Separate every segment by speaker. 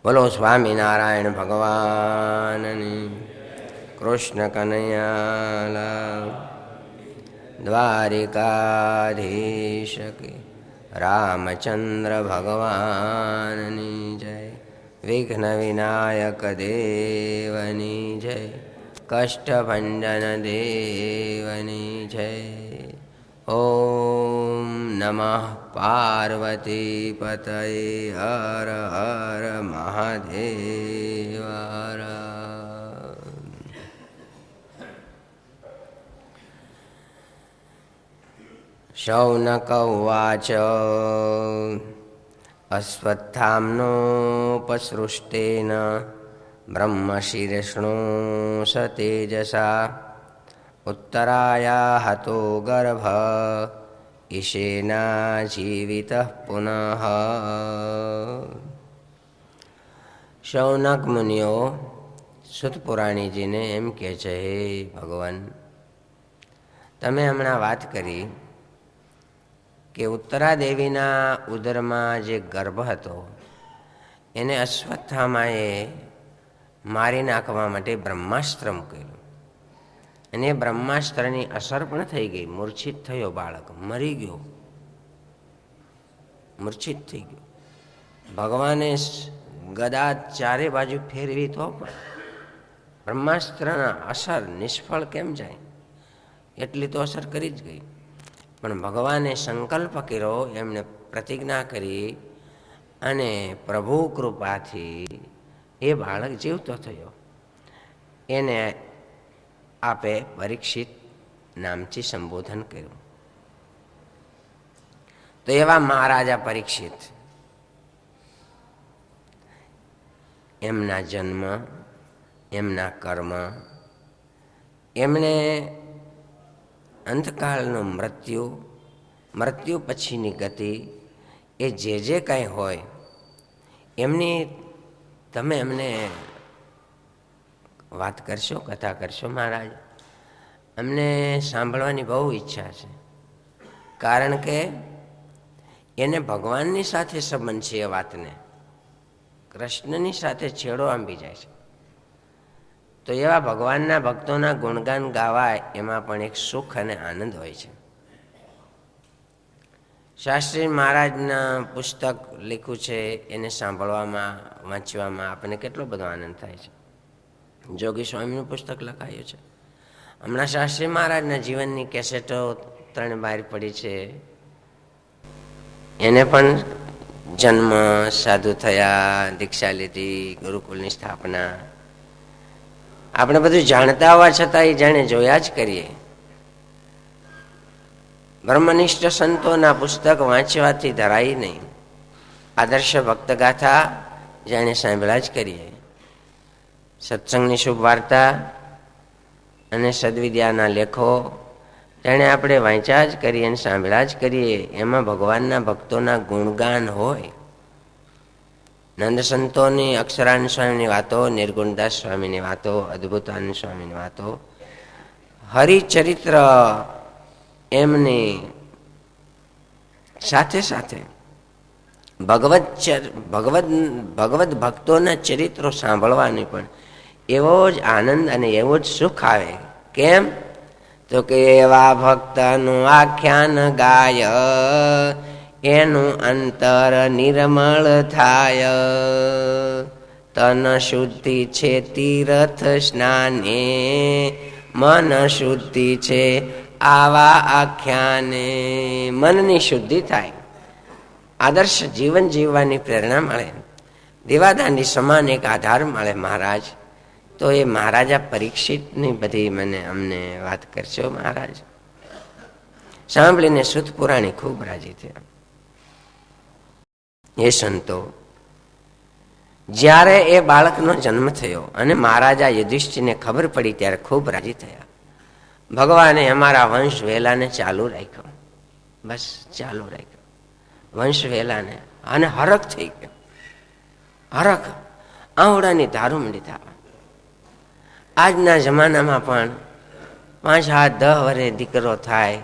Speaker 1: બોલો સ્વામિનારાયણ ભગવાનની. કૃષ્ણ કનૈયાલાલ. દ્વારિકાધીશ કે રામચંદ્ર ભગવાનની જય. વિઘ્ન વિનાયક દેવની જય. કષ્ટભંજન દેવની જય. ઓમ નમઃ પાર્વતી પતયે હર હર મહાદેવ હર. શૌનક ઉવાચ અશ્વત્થામ્નોપસૃષ્ટેન બ્રહ્મશીર્ષ્ણો સ તેજસા ઉત્તરાયા હતો ગર્ભ ઈશેના જીવિત પુનઃ. શૌનક મુનિઓ સુત પુરાણીજીને એમ કહે છે, હે ભગવાન, તમે હમણાં વાત કરી કે ઉત્તરાદેવીના ઉદરમાં જે ગર્ભ હતો એને અશ્વત્થામાએ મારી નાખવા માટે બ્રહ્માસ્ત્ર મૂકેલું અને બ્રહ્માસ્ત્રની અસર પણ થઈ ગઈ. મૂર્છિત થયો બાળક, મરી ગયો, મૂર્છિત થઈ ગયો. ભગવાને ગદા ચારે બાજુ ફેરવી તો પણ બ્રહ્માસ્ત્રના અસર નિષ્ફળ કેમ જાય? એટલી તો અસર કરી જ ગઈ. પણ ભગવાને સંકલ્પ કર્યો, એમણે પ્રતિજ્ઞા કરી અને પ્રભુ કૃપાથી એ બાળક જીવતો થયો. એને આપે પરીક્ષિત નામથી સંબોધન કર્યું. તો એવા મહારાજા પરીક્ષિત, એમના જન્મ, એમના કર્મ, એમણે અંતકાળનું મૃત્યુ, મૃત્યુ પછીની ગતિ, એ જે કાંઈ હોય એમની તમે એમને વાત કરશો, કથા કરશો મહારાજ? અમને સાંભળવાની બહુ ઈચ્છા છે, કારણ કે એને ભગવાનની સાથે સંબંધ છે. એ વાતને કૃષ્ણની સાથે છેડો આંબી જાય છે. તો એવા ભગવાનના ભક્તોના ગુણગાન ગાવાય, એમાં પણ એક સુખ અને આનંદ હોય છે. શાસ્ત્રી મહારાજના પુસ્તક લખ્યું છે, એને સાંભળવામાં, વાંચવામાં આપણને કેટલો બધો આનંદ થાય છે. જોગી સ્વામીનું પુસ્તક લખાયું છે. હમણાં શાસ્ત્રી મહારાજના જીવનની કેસેટો 3 બહાર પડી છે. એને પણ જન્મ, સાધુ થયા, દીક્ષા લીધી, ગુરુકુળની સ્થાપના, આપણે બધું જાણતા હોવા છતાં એ જાણે જોયા જ કરીએ. બ્રહ્મનિષ્ઠ સંતોના પુસ્તક વાંચવાથી ધરાય નહીં. આદર્શ ભક્ત ગાથા જાણે સાંભળ્યા જ કરીએ. સત્સંગની શુભ વાર્તા અને સદવિદ્યાના લેખો જાણે આપણે વાંચ્યા જ કરીએ અને સાંભળ્યા જ કરીએ. એમાં ભગવાનના ભક્તોના ગુણગાન હોય. નંદ સંતોની, અક્ષરાનંદ સ્વામીની વાતો, નિર્ગુણદાસ સ્વામીની વાતો, અદ્ભુતાનંદ સ્વામીની વાતો, હરિચરિત્ર એમની સાથે સાથે ભગવદ ભક્તોના ચરિત્રો સાંભળવાની પણ એવો જ આનંદ અને એવો જ સુખ આવે. કેમ? તો કે એવા ભક્તનું આખ્યાન ગાય, એનું અંતર નિર્મળ થાય. તન શુદ્ધિ છે તીર્થ સ્નાને, મન શુદ્ધિ છે આવા આખ્યાને. મનની શુદ્ધિ થાય, આદર્શ જીવન જીવવાની પ્રેરણા મળે, દેવાદાનની સમાન એક આધાર મળે મહારાજ. તો એ મહારાજા પરીક્ષિતની બધી અમને વાત કરશો મહારાજ? સાંભળીને સુત પુરાણી ખૂબ રાજી થયા. એ સંતો, જ્યારે એ બાળકનો જન્મ થયો અને મહારાજા યુધિષ્ઠિરને ખબર પડી ત્યારે ખૂબ રાજી થયા. ભગવાને અમારા વંશ વેલાને ચાલુ રાખ્યો, બસ ચાલુ રાખ્યો વંશ વેલાને. અને હરખ થઈ ગયો, હરખ, આવડાની ધારું મંડી થવા. આજના જમાનામાં પણ 5, 7, 10 વર્ષે દીકરો થાય,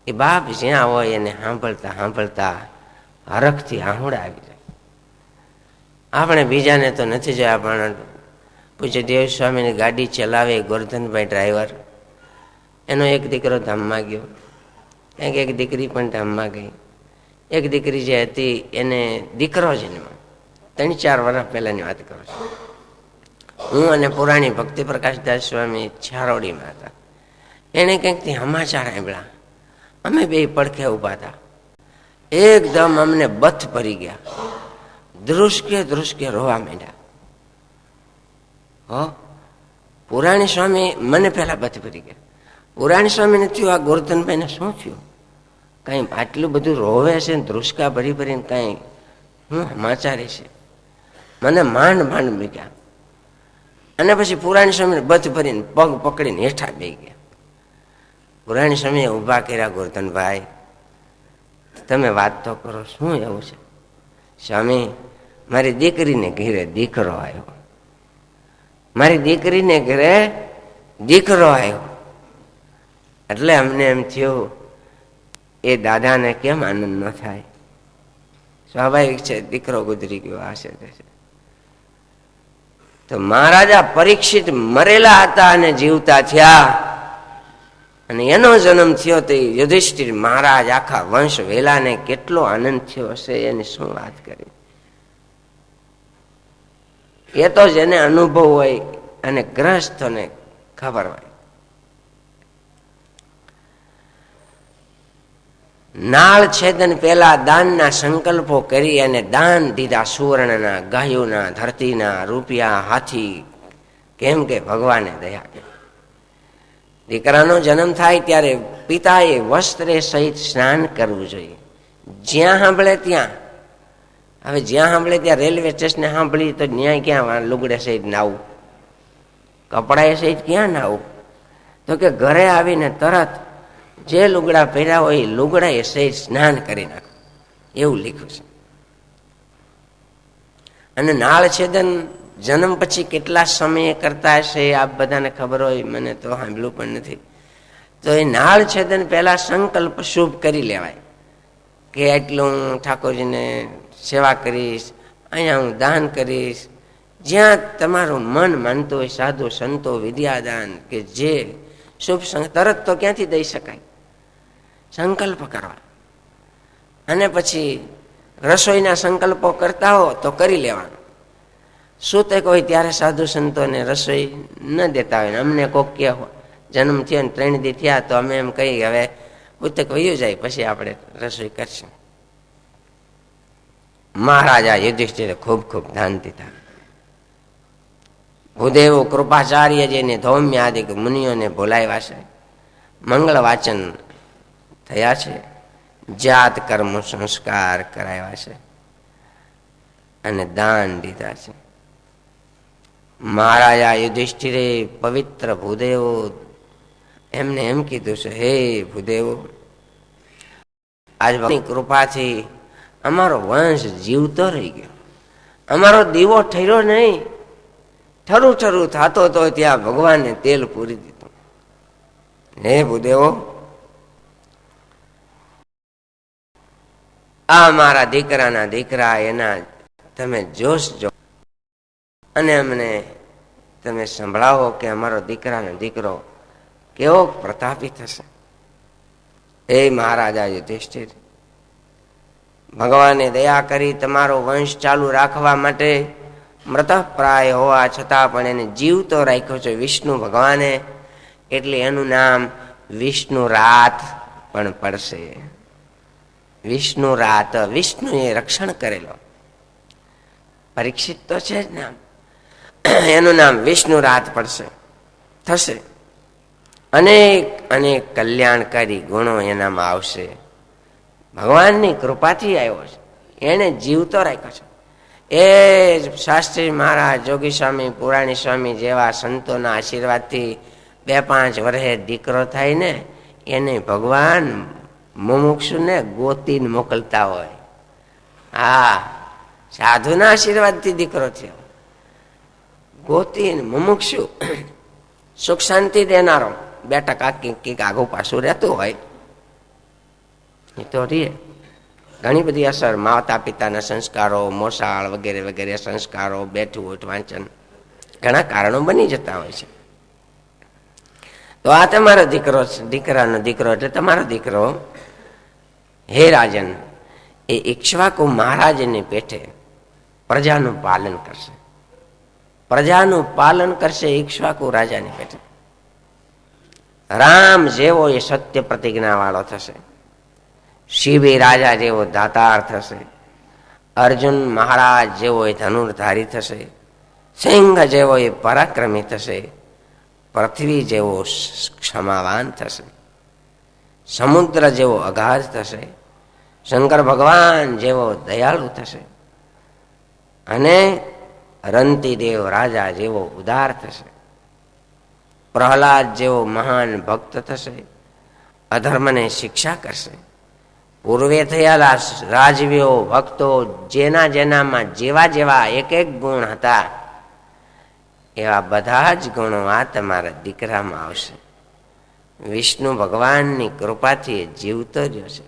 Speaker 1: એ બાપ જ્યાં હોય એને સાંભળતા સાંભળતા હરખથી આહુડા આવી જાય. આપણે બીજાને તો નથી જોયા, પણ પૂજ્ય દેવ સ્વામીની ગાડી ચલાવે ગોરધનભાઈ ડ્રાઈવર, એનો એક દીકરો ધામમાં ગયો, એક દીકરી પણ ધામમાં ગઈ. એક દીકરી જે હતી એને દીકરો જન્મ્યો, 3-4 વર્ષ પહેલાની વાત કરું છું. હું અને પુરાણી ભક્તિ પ્રકાશદાસ સ્વામી છારોડીમાં હતા. એને કંઈકથી સમાચાર સાંભળ્યા. અમે બે પડખે ઊભા હતા. એકદમ અમને બથ ભરી ગયા. ધ્રુસકે રોવા માંડ્યા. પુરાણી સ્વામી મને પહેલા બથ ભરી ગયા. પુરાણી સ્વામીને થયું આ ગોરધનભાઈને શું થયું? કાંઈ આટલું બધું રોવે છે ને ધ્રુસકા ભરી ભરીને કાંઈ હું સમાચારે છે? મને માંડ મૂક્યા. અને પછી પુરાણી સ્વામીને બથ ભરીને પગ પકડીને હેઠા બેસી ગયા. પુરાણી સ્વામીએ ઊભા કર્યા, ગોરધનભાઈ તમે વાત તો કરો, શું એવું છે? સ્વામી, મારી દીકરીને ઘરે દીકરો આવ્યો, મારી દીકરીને ઘરે દીકરો આવ્યો. એટલે અમને એમ થયું એ દાદાને કેમ આનંદ ન થાય? સ્વાભાવિક છે, દીકરો ગુજરી ગયો હશે. તો મહારાજા પરીક્ષિત મરેલા હતા અને જીવતા થયા, અને એનો જન્મ થયો તો યુધિષ્ઠિર મહારાજ આખા વંશ વેલાને કેટલો આનંદ થયો હશે એની શું વાત કરી. એ તો જેને અનુભવ હોય અને ગ્રહસ્થોને ખબર હોય. નાળ છેદન પહેલા દાનના સંકલ્પો કરી અને દાન દીધા. સુવર્ણના, ગાયોના, ધરતીના, રૂપિયા, હાથી, કેમ કે ભગવાને દયા કરી. દીકરાનો જન્મ થાય ત્યારે પિતાએ વસ્ત્રે સહિત સ્નાન કરવું જોઈએ. જ્યાં સાંભળે ત્યાં, હવે જ્યાં સાંભળે ત્યાં રેલવે સ્ટેશને સાંભળી તો ન્યાય ક્યાં લુગડે સહિત નાવું, કપડાએ સહિત ક્યાં નાવું? તો કે ઘરે આવીને તરત જે લુગડા પહેર્યા હોય એ લુગડા એ સહિત સ્નાન કરી નાખો, એવું લખ્યું છે. અને નાળ છેદન જન્મ પછી કેટલા સમયે કરતા હશે આપ બધાને ખબર હોય, મને તો સાંભળ્યું પણ નથી. તો એ નાળ છેદન પહેલા સંકલ્પ શુભ કરી લેવાય કે એટલું હું ઠાકોરજીને સેવા કરીશ, અહીંયા હું દાન કરીશ. જ્યાં તમારું મન માનતું હોય, સાધુ સંતો, વિદ્યાદાન કે જે શુભ તરત તો ક્યાંથી દઈ શકાય, સંકલ્પ કરવા. અને પછી રસોઈના સંકલ્પો કરતા હો તો કરી લેવાનું. સૂતક હોય ત્યારે સાધુ સંતોને રસોઈ ન દેતા હોય. અમને કોક કે જન્મ થયો ને 3 દી થયા તો અમે એમ કહી હવે ઉતક વયું જાય પછી આપણે રસોઈ કરશું. મહારાજા યુધિષ્ઠિરે ખૂબ ખૂબ દાન દીધા. ભૂદેવો કૃપાચાર્યજીને ધૌમ્ય આદિ મુનિઓને બોલાવ્યા છે, મંગળ વાચન થયા છે, જાત કર્મ સંસ્કાર કરાવ્યા છે અને દાન દીધા છે. મહારાજા યુધિષ્ઠિરે પવિત્ર ભૂદેવો એમને એમ કીધું છે, હે ભૂદેવો, આજ કૃપાથી અમારો વંશ જીવતો રહી ગયો, અમારો દીવો ઠર્યો નહીં, ઠરું ઠરું થતો તો ત્યાં ભગવાનને તેલ પૂરી દીધું. હે ભૂદેવો, આ મારા દીકરાના દીકરા એના તમે જોશ જો અને અમને તમે સંભળાવો કે અમારો દીકરાનો દીકરો કેવો પ્રતાપી થશે. હે મહારાજા યુધિષ્ઠિર, ભગવાને દયા કરી તમારો વંશ ચાલુ રાખવા માટે મૃતપ્રાય હોવા છતાં પણ એને જીવતો રાખ્યો છે વિષ્ણુ ભગવાને, એટલે એનું નામ વિષ્ણુ રાત પણ પડશે. વિષ્ણુ રાત, વિષ્ણુએ રક્ષણ કરેલો. પરીક્ષિત તો છે જ નામ, એનું નામ વિષ્ણુ રાત પડશે, થશે. અનેક અનેક કલ્યાણકારી ગુણો એનામાં આવશે. ભગવાનની કૃપાથી આવ્યો છે, એને જીવતો રાખ્યો છે. એ શાસ્ત્રી મહારાજ, જોગી સ્વામી, પુરાણી સ્વામી જેવા સંતોના આશીર્વાદથી 2-5 વર્ષે દીકરો થાય ને, એને ભગવાન મુમુક્ષુને ગોતીને મોકલતા હોય. હા, સાધુના આશીર્વાદથી દીકરો થયો, ગોતીને મુમુક્ષુ સુખ શાંતિ દેનારો. 2% કંઈક આગું પાછું રહેતું હોય એ તો રે, ઘણી બધી અસર, માતા પિતાના સંસ્કારો, મોસાળ વગેરે વગેરે સંસ્કારો, બેઠું ઉઠ વાંચન, ઘણા કારણો બની જતા હોય છે. તો આ તમારો દીકરો, દીકરાનો દીકરો એટલે તમારો દીકરો, હે રાજન, એ ઇક્ષ્વાકુ મહારાજની પેઠે પ્રજાનું પાલન કરશે. પ્રજાનું પાલન કરશે ઇક્ષ્વાકુ રાજાની પેઠે. રામ જેવો એ સત્ય પ્રતિજ્ઞા વાળો થશે. શિવી રાજા જેવો દાતાર થશે. અર્જુન મહારાજ જેવો એ ધનુર્ધારી થશે. સિંહ જેવો એ પરાક્રમી થશે. પૃથ્વી જેવો ક્ષમાવાન થશે. સમુદ્ર જેવો અગાધ થશે. શંકર ભગવાન જેવો દયાળુ થશે. અને રંતિદેવ રાજા જેવો ઉદાર થશે. પ્રહલાદ જેવો મહાન ભક્ત થશે. અધર્મને શિક્ષા કરશે. પૂર્વે થયેલા રાજવીઓ ભક્તો જેના જેનામાં જેવા જેવા એક એક ગુણ હતા એવા બધા જ ગુણો આ તમારા દીકરામાં આવશે. વિષ્ણુ ભગવાનની કૃપાથી જીવતો રહ્યો છે.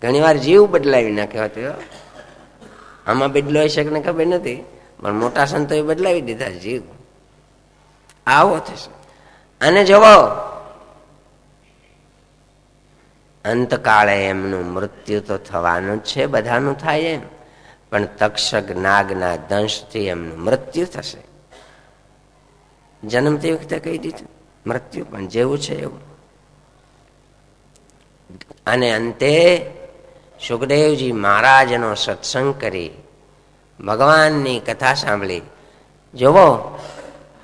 Speaker 1: ઘણી વાર જીવ બદલાવી નાખ્યો હતો. આમાં બદલો હોય શકે ને ખબર નથી, પણ મોટા સંતોએ બદલાવી દીધા જીવ. આવો થશે. અને જુઓ, અંતકાળે એમનું મૃત્યુ તો થવાનું જ છે, બધાનું થાય એમ, પણ તક્ષક નાગના દંશથી એમનું મૃત્યુ થશે. જન્મતી વખતે કહી દીધું મૃત્યુ પણ જેવું છે એવું. અને અંતે સુખદેવજી મહારાજનો સત્સંગ કરી ભગવાનની કથા સાંભળી. જોવો,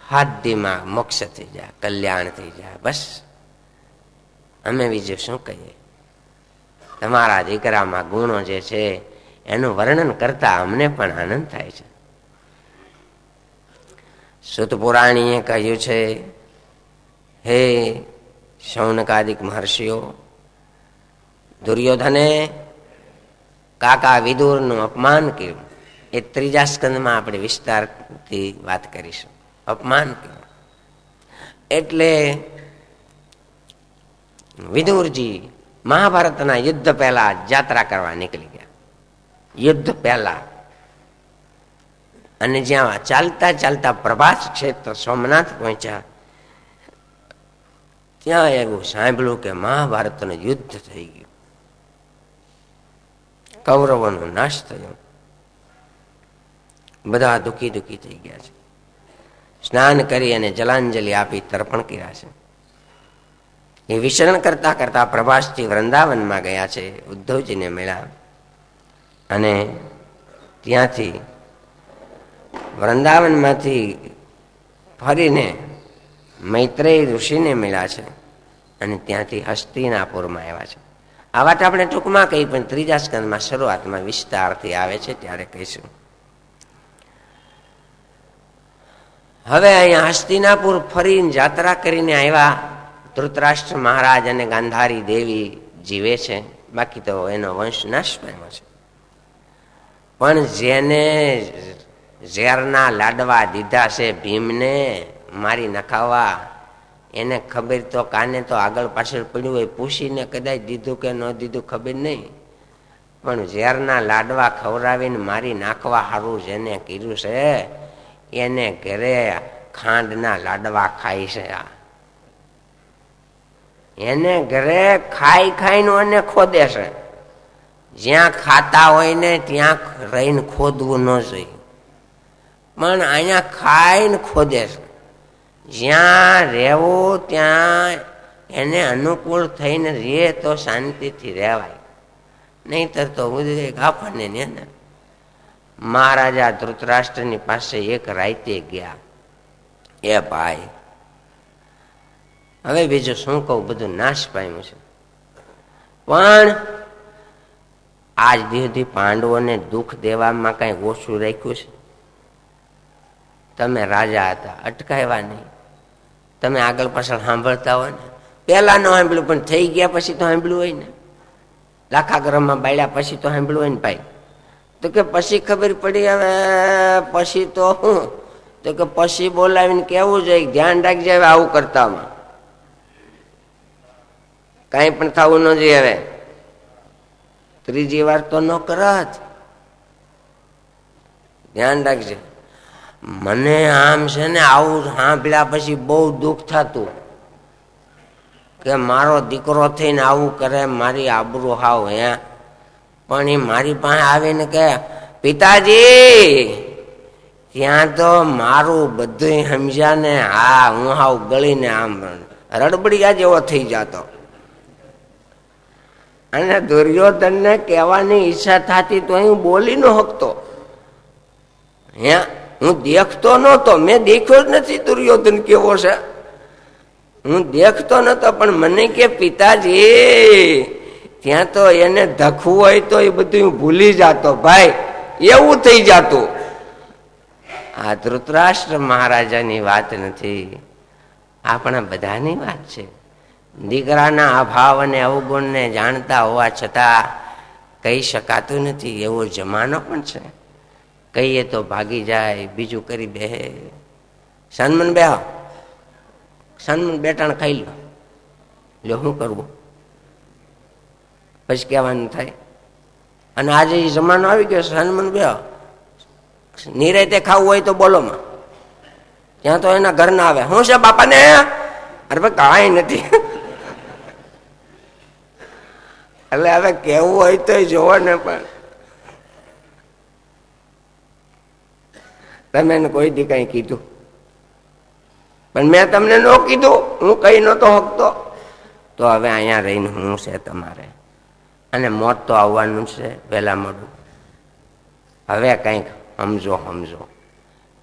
Speaker 1: હાથીમાં મોક્ષ થઈ જાય, કલ્યાણ થઈ જાય. બસ અમે બીજું શું કહીએ? તમારા દીકરામાં ગુણો જે છે એનું વર્ણન કરતા અમને પણ આનંદ થાય છે. સુત પુરાણીએ કહ્યું છે, હે શૌનકાદિક મહર્ષિઓ, દુર્યોધને કાકા વિદુરનું અપમાન કર્યું. એ ત્રીજા સ્કંદમાં આપણે વિસ્તારથી વાત કરીશું. અપમાન કર્યું એટલે વિદુરજી મહાભારતના યુદ્ધ પહેલા યાત્રા કરવા નીકળી ગયા. યુદ્ધ પહેલા. અને જ્યાં ચાલતા ચાલતા પ્રભાસ ક્ષેત્ર સોમનાથ પહોંચ્યા, ત્યાં એવું સાંભળ્યું કે મહાભારતનું યુદ્ધ થઈ ગયું, કૌરવોનો નાશ થયો. બધા દુઃખી દુઃખી થઈ ગયા છે. સ્નાન કરી અને જલાંજલિ આપી તર્પણ કર્યા છે. એ વિચરણ કરતા કરતા પ્રભાસથી વૃંદાવનમાં ગયા છે. ઉદ્ધવજીને મળ્યા અને ત્યાંથી વૃંદાવનમાંથી ફરીને મૈત્રેય ઋષિને મળ્યા છે અને ત્યાંથી હસ્તિનાપુરમાં આવ્યા છે. આ વાત આપણે ટૂંકમાં કહી, પણ ત્રીજા સ્કંદમાં શરૂઆતમાં વિસ્તારથી આવે છે ત્યારે કહીશું. હવે અહીંયા હસ્તિનાપુર ફરીને યાત્રા કરીને આવ્યા. ધૃતરાષ્ટ્ર મહારાજ અને ગાંધારી દેવી જીવે છે, બાકી તો એનો વંશ નાશ પામ્યો છે. પણ જેને ઝેરના લાડવા દીધા છે ભીમને મારી નખાવવા, એને ખબર તો કાને તો આગળ પાછળ પડ્યું હોય, પૂછીને કદાચ દીધું કે ન દીધું ખબર નહીં, પણ ઝેરના લાડવા ખવડાવીને મારી નાખવા સારું જેને કીધું છે એને ઘરે ખાંડના લાડવા ખાય છે. એને ઘરે ખાઈ ખાઈને એને ખોદે છે. જ્યાં ખાતા હોય ને ત્યાં રહીને ખોદવું ન જોઈએ, પણ અહીંયા ખાઈને ખોદે છે. જ્યાં રહેવું ત્યાં એને અનુકૂળ થઈને રહે તો શાંતિથી રહેવાય, નહીતર તો આપણને ને. મહારાજા ધૃતરાષ્ટ્રની પાસે એક રાતે ગયા. એ ભાઈ, હવે બીજું શું કહું, બધું નાશ પામ્યું છે. પણ આજ સુધી પાંડવોને દુઃખ દેવામાં કઈ ઓછું રાખ્યું છે? તમે રાજા હતા, અટકાવ્યા નહીં. તમે આગળ પાછળ સાંભળતા હોય ને, પેલા ન સાંભળ્યું પણ થઈ ગયા પછી તો સાંભળ્યું હોય ને. લાખાગ્રહમાં બાળ્યા પછી તો સાંભળ્યું હોય ને ભાઈ. તો કે પછી ખબર પડી. હવે પછી તો શું? તો કે પછી બોલાવીને કેવું જોઈએ, ધ્યાન રાખજે હવે આવું કરતામાં કઈ પણ થવું ન જોઈએ. હવે ત્રીજી વાર તો ન કરત. ધ્યાન રાખજે. મને આમ છે ને આવું સાંભળ્યા પછી બહુ દુઃખ થતું કે મારો દીકરો થઈને આવું કરે, મારી આબરૂ હાવ હે. પણ એ મારી પાસે આવીને કે પિતાજી, ત્યાં તો મારું બધું સમજ્યા ને હા હું હાવ ગળીને આમ રડબડિયા જેવો થઈ જતો. અને દુર્યોધનને કહેવાની ઈચ્છા થતી તો હું બોલી ન શકતો. હે હું દેખતો નહોતો, મેં દેખ્યો જ નથી દુર્યોધન કેવો છે. હું દેખતો નતો, પણ મને કે પિતાજી, ત્યાં તો એને ધખવું હોય તો એ બધું ભૂલી જતો ભાઈ, એવું થઈ જતું. આ ધૃતરાષ્ટ્ર મહારાજાની વાત નથી, આપણા બધાની વાત છે. દીકરાના અભાવ અને અવગુણને જાણતા હોવા છતાં કહી શકાતું નથી, એવો જમાનો પણ છે. કહીએ તો ભાગી જાય, બીજું કરી બેહે. સન્મન બે સન્મન બેટાણ ખાઈ લો, લો શું કરવું પછી કહેવાનું થાય. અને આજે એ જમાનો આવી ગયો, સન્મન બે નિરાતે ખાવું હોય તો બોલોમાં, ત્યાં તો એના ઘર ના આવે. શું છે બાપાને? અરે ભાઈ કાંઈ નથી. એટલે હવે કેવું હોય તો જોવો ને, પણ તમે એને કોઈ દી કઈ કીધું? પણ મેં તમને ન કીધું, હું કઈ નતો હકતો. તો હવે અહીંયા રહીને હું છે તમારે, અને મોત તો આવવાનું છે વહેલા મોડું. હવે કંઈક સમજો સમજો.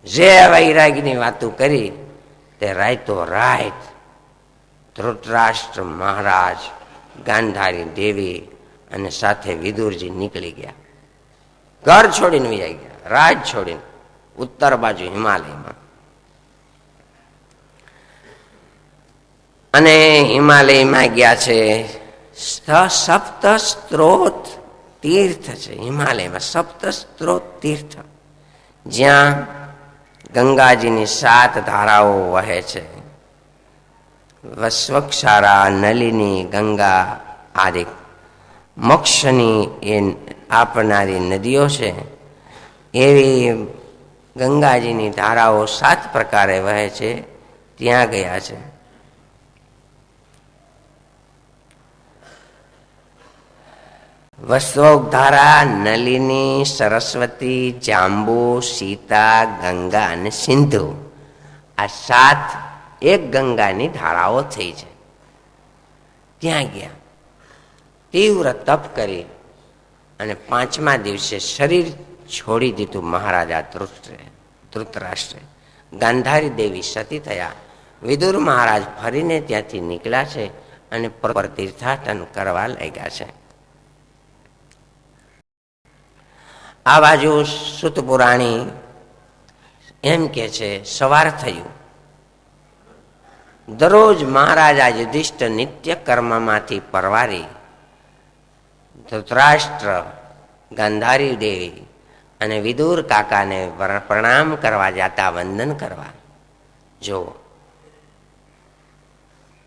Speaker 1: જે વૈરાગની વાતો કરી તે રાયતો રાત ધૃતરાષ્ટ્ર મહારાજ, ગાંધારી દેવી અને સાથે વિદુરજી નીકળી ગયા. ઘર છોડીને વહી ગયા, રાજ છોડીને ઉત્તર બાજુ હિમાલયમાં. અને હિમાલયમાં ગયા છે. સપ્ત સ્ત્રોત તીર્થ છે હિમાલયમાં, સપ્ત સ્ત્રોત તીર્થ, જ્યાં ગંગાજીની 7 ધારાઓ વહે છે. વસ્વક્ષારા, નલિની, ગંગા આદિ મોક્ષની એ આપનારી નદીઓ છે. એવી ગંગાજીની ધારાઓ 7 પ્રકારે વહે છે, ત્યાં ગયા છે. વસ્વોધારા, નલિની, સરસ્વતી, જાંબુ, સીતા, ગંગા અને સિંધુ, આ 7 એક ગંગાની ધારાઓ થઈ છે. ત્યાં ગયા, તીવ્ર તપ કરી અને 5મા દિવસે શરીર છોડી દીધું મહારાજા ધૃતરાષ્ટ્રે. ગાંધારી દેવી સતી થયા. વિદુર મહારાજ ફરીને ત્યાંથી નીકળ્યા છે અને પર તીર્થાટન કરવા લાગ્યા છે. આ બાજુ સુત પુરાણી એમ કે છે, સવાર થયું. દરરોજ મહારાજા યુધિષ્ઠિર નિત્ય કર્મમાંથી પરવારી ધૃતરાષ્ટ્ર, ગાંધારી દેવી અને વિદુર કાકાને પ્રણામ કરવા જતા, વંદન કરવા. જો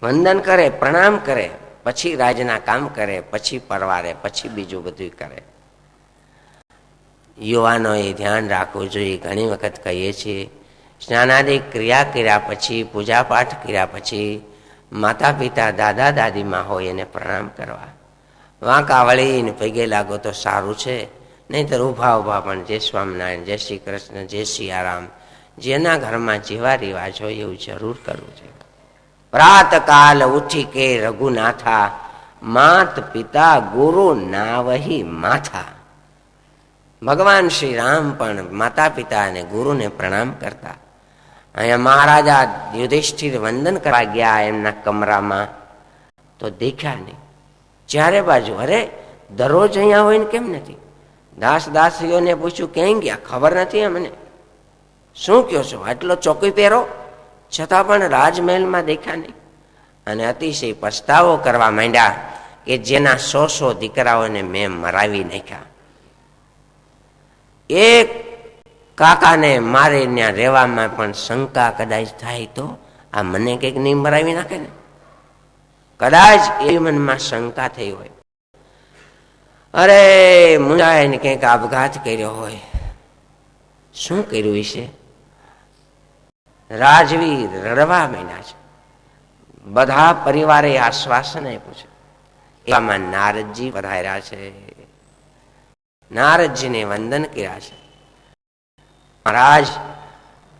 Speaker 1: વંદન કરે, પ્રણામ કરે, પછી રાજના કામ કરે, પછી પરવારે, પછી બીજું બધું કરે. યુવાનોએ ધ્યાન રાખવું જોઈએ. ઘણી વખત કહીએ છીએ, સ્નાનાદિક ક્રિયા કર્યા પછી, પૂજાપાઠ કર્યા પછી માતા પિતા, દાદા દાદીમાં હોય એને પ્રણામ કરવા. વાંકા વળીને પગે લાગો તો સારું છે, નહીંતર ઊભા ઊભા પણ જય સ્વામિનારાયણ, જય શ્રી કૃષ્ણ, જય સિયારામ, જેના ઘરમાં જેવા રિવાજ હોય એવું જરૂર કરવું છે. પ્રાતકાલ ઉઠી કે રઘુનાથા, માત પિતા ગુરુ નાવહી માથા. ભગવાન શ્રી રામ પણ માતા પિતા અને ગુરુને પ્રણામ કરતા. અહીંયા મહારાજા યુધિષ્ઠિર વંદન કરવા ગયા એમના કમરામાં, તો દેખ્યા નહીં. ચારે બાજુ, અરે દરરોજ અહીંયા હોય ને કેમ નથી? દાસીઓને પૂછ્યું, ક્યાંય ગયા? ખબર નથી અમને. શું કહો છો? આટલો ચોકી પહેરો છતાં પણ રાજમહેલમાં દેખ્યા નહીં. અને અતિશય પસ્તાવો કરવા માંડ્યા કે જેના 100 દીકરાઓને મેં મરાવી નાખ્યા. એક કાકાને મારે ત્યાં રહેવામાં પણ શંકા કદાચ થાય તો આ મને કંઈક નહીં મરાવી નાખે ને, કદાચ એ મનમાં શંકા થઈ હોય. અરે મુંજાઈને કંઈક આપઘાત કર્યો હોય, શું કર્યું છે? રાજવીર રડવા માંડ્યા છે. બધા પરિવારે આશ્વાસન આપ્યું છે. એવામાં નારદજી પધાર્યા છે. નારદજીને વંદન કર્યા છે. મહારાજ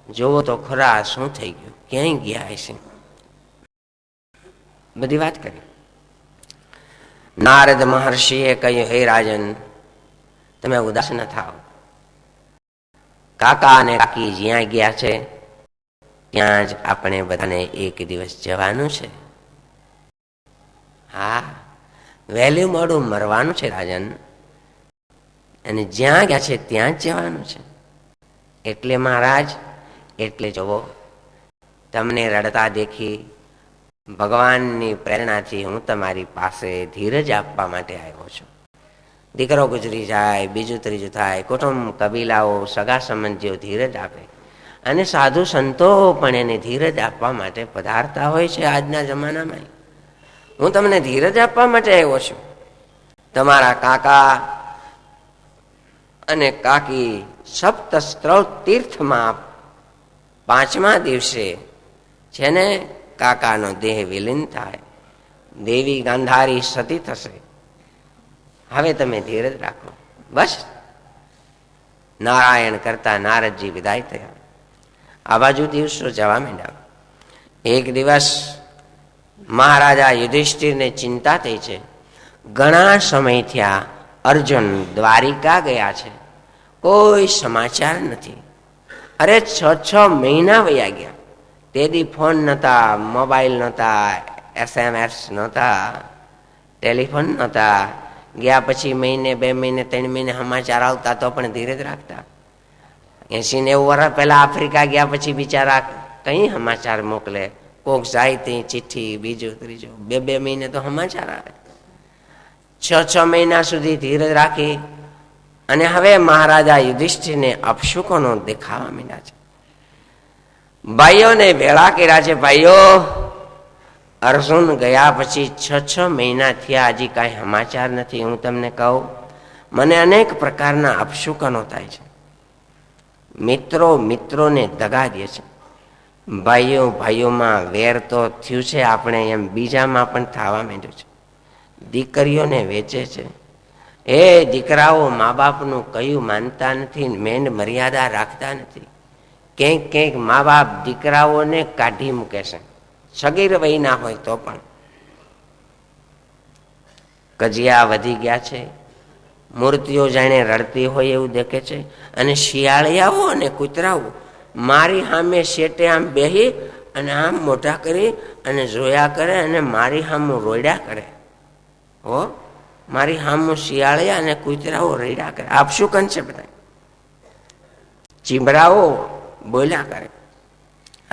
Speaker 1: જોવો તો ખરા, શું થઈ ગયું, ક્યાંય ગયા છે? બધી વાત કરી. નારદ મહર્ષિએ કહ્યું, હે રાજન, તમે ઉદાસ ન થાઓ. કાકા અને કાકી જ્યાં ગયા છે ત્યાં જ આપણે બધાને એક દિવસ જવાનું છે. હા, વહેલું મોડું મરવાનું છે રાજન, અને જ્યાં ગયા છે ત્યાં જ જવાનું છે. એટલે મહારાજ, એટલે જોવો, તમને રડતા દેખી ભગવાનની પ્રેરણાથી હું તમારી પાસે ધીરજ આપવા માટે આવ્યો છું. દીકરો ગુજરી જાય, બીજું ત્રીજું થાય, કુટુંબ કબીલાઓ સગા સંબંધીઓ ધીરજ આપે, અને સાધુ સંતો પણ એને ધીરજ આપવા માટે પધારતા હોય છે આજના જમાનામાં. હું તમને ધીરજ આપવા માટે આવ્યો છું. તમારા કાકા અને કાકી સપ્તસ્ત્રૌ તીર્થમાં 5મા દિવસે છે ને કાકાનો દેહ વિલીન થાય, દેવી ગાંધારી સતી થશે. હવે તમે ધીરજ રાખો, બસ. નારાયણ કરતા નારદજી વિદાય થયા. આ બાજુ દિવસો જવા માંડ્યા. એક દિવસ મહારાજા યુધિષ્ઠિરને ચિંતા થઈ છે. ઘણા સમય થયા અર્જુન દ્વારિકા ગયા છે, કોઈ સમાચાર નથી. અરે 6 મહિના વયા ગયા. તેથી ફોન નહોતા, મોબાઈલ નહોતા, SMS નહોતા, ટેલિફોન નહોતા. ગયા પછી મહિને, 2 મહિને, 3 મહિને સમાચાર આવતા તો પણ ધીરજ રાખતા. 80-90 વર્ષ પહેલા આફ્રિકા ગયા પછી બિચારા કઈ સમાચાર મોકલે? કોક જાય ત્યાં ચિઠ્ઠી, બીજું ત્રીજું, 2 મહિને તો સમાચાર આવે. 6 મહિના સુધી ધીરજ રાખી અને હવે મહારાજા યુધિષ્ઠિરને અપશુકોનો દેખાવા માંડ્યા છે. ભાઈઓને ભેળા કર્યા છે. ભાઈઓ, અર્જુન ગયા પછી 6 મહિના થયા, હજી કાંઈ સમાચાર નથી. હું તમને કહું, મને અનેક પ્રકારના અપશુકનો થાય છે. મિત્રો મિત્રોને દગા દે છે. ભાઈઓ ભાઈઓમાં વેર તો થયું છે આપણે, એમ બીજામાં પણ થવા માંડ્યું છે. દીકરીઓને વેચે છે. એ દીકરાઓ મા બાપનું કયું માનતા નથી, મેન મર્યાદા રાખતા નથી. ક્યાંક મા બાપ દીકરાઓને કાઢી મૂકે છે, સગીર વયના હોય તો પણ. કજિયા વધી ગયા છે. મૂર્તિઓ જાણે રડતી હોય એવું દેખે છે. અને શિયાળિયાઓ અને કૂતરાઓ મારી સામે શેટે આમ બેહી અને આમ મોઢા કરી અને જોયા કરે અને મારી સામું રોડ્યા કરે. હો, મારી સામું શિયાળિયા અને કૂતરાઓ રેડ્યા કરે. આપ શું કન છે બધા? ચીમરાઓ બોલ્યા કરે.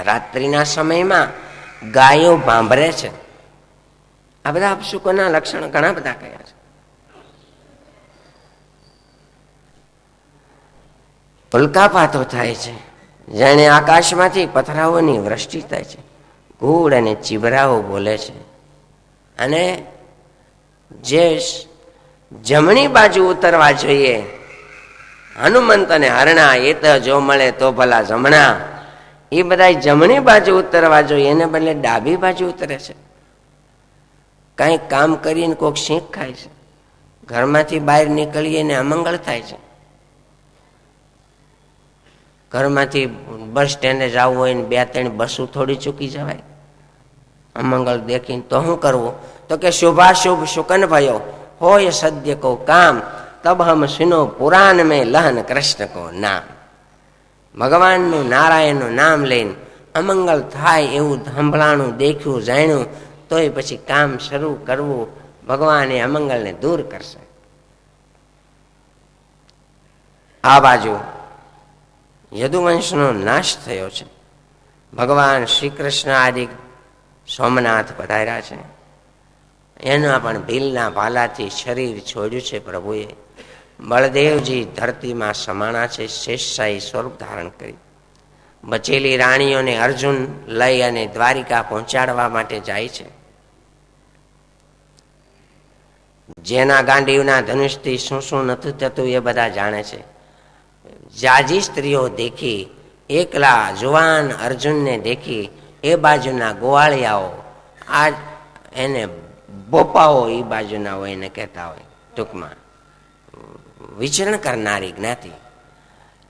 Speaker 1: રાત્રિના સમયમાં ગાયો ભાંભરે છે. આ બધા અપશુકોના લક્ષણ ઘણા બધા કયા છે. ઉલ્કાપાતો થાય છે, જાણે આકાશમાંથી પથરાઓની વૃષ્ટિ થાય છે. ઘૂડ અને ચીબરાઓ બોલે છે. અને જે જમણી બાજુ ઉતરવા જોઈએ, હનુમંત અને હરણા, એ તો જો મળે તો ભલા જમણા, એ બધા જમણી બાજુ ઉતરવા જોઈએ, એને બદલે ડાબી બાજુ ઉતરે છે. કંઈક કામ કરીને કોઈક શીખ ખાય છે. ઘરમાંથી બહાર નીકળીએ ને અમંગળ થાય છે. ઘરમાંથી બસ સ્ટેન્ડે જવું હોય ને 2-3 બસો થોડી ચૂકી જવાય. અમંગળ દેખીને તો શું કરવું? તો કે શુભાશુભ શુકન ભયો હોય સદ્ય કો કામ, તબ હમ સુનો પુરાણ મેં લહન કૃષ્ણ કો નામ. ભગવાનનું, નારાયણનું નામ લઈને અમંગળ થાય એવું સંભળાણું, દેખ્યું, જાણ્યું, તોય પછી કામ શરૂ કરવું. ભગવાન એ અમંગળને દૂર કરશે. આ બાજુ યદુવંશનો નાશ થયો છે. ભગવાન શ્રી કૃષ્ણ આદિ સોમનાથ પધાર્યા છે. એના પણ ભીલના ભાલાથી શરીર છોડ્યું છે પ્રભુએ. બળદેવજી ધરતીમાં સમાણા છે, શેષશાહી સ્વરૂપ ધારણ કરી. બચેલી રાણીઓને અર્જુન લઈ અને દ્વારિકા પહોંચાડવા માટે જાય છે. જેના ગાંડીવના ધનુષથી શું શું નથી થતું એ બધા જાણે છે. જાજી સ્ત્રીઓ દેખી એકલા જુવાન અર્જુનને દેખી એ બાજુના ગોવાળિયાઓ આ એને બોપાઓ એ બાજુના હોય એને કહેતા હોય, ટૂંકમાં વિચરણ કરનારી જ્ઞાતિ.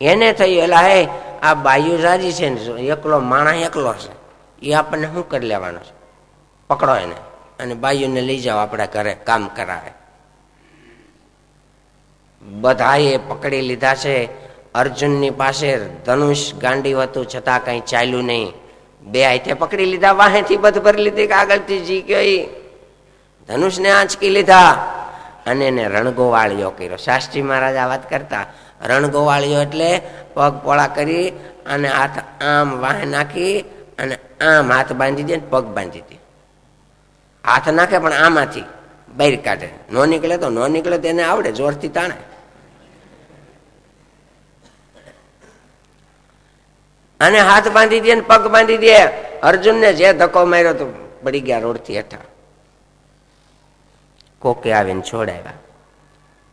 Speaker 1: એને થયું એલા હે આ બાયુ જાજી છે ને એકલો માણા એકલો છે, એ આપણને શું કરી લેવાનો છે, પકડો એને અને બાયુને લઈ જાઓ આપણા ઘરે કામ કરાવે. બધાએ પકડી લીધા છે. અર્જુનની પાસે ધનુષ ગાંડી હતું છતાં કઈ ચાલ્યું નહીં. બે હાથે પકડી લીધા, વાહેથી બધ ભરી લીધી કે આગળથી જી ગઈ. ધનુષને આંચકી લીધા અને એને રણગોવાળિયો કર્યો. શાસ્ત્રી મહારાજ આ વાત કરતા, રણગોવાળિયો એટલે પગ પોળા કરી અને હાથ આમ વાહે નાખી અને આમ હાથ બાંધી દે, પગ બાંધી દે. હાથ નાખે પણ આમાંથી બહાર કાઢે, નો નીકળે તો નો નીકળે તો એને આવડે, જોરથી તાણે. અને હાથ બાંધી દે ને પગ બાંધી દે. અર્જુનને જે ધક્કો માર્યો તો પડી ગયા રોડથી હેઠા. કોકે આવીને છોડાવ્યા.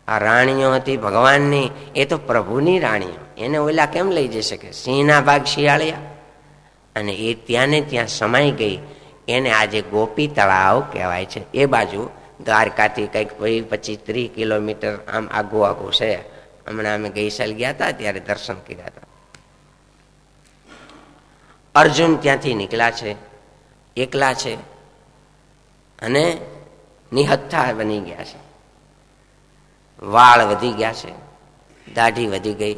Speaker 1: આ રાણીઓ હતી ભગવાનની, એ તો પ્રભુની રાણીઓ, એને ઓલા કેમ લઈ જઈ શકે? સિંહના ભાગ શિયાળિયા. અને એ ત્યાં ને ત્યાં સમાઈ ગઈ. એને આજે ગોપી તળાવ કહેવાય છે. એ બાજુ દ્વારકાથી કંઈક 25-30 કિલોમીટર આમ આગું આગું છે. હમણાં અમે ગઈ સાલ ગયા હતા ત્યારે દર્શન કર્યા હતા. અર્જુન ત્યાંથી નીકળ્યા છે, એકલા છે અને નિહત્થા બની ગયા છે. વાળ વધી ગયા છે, દાઢી વધી ગઈ.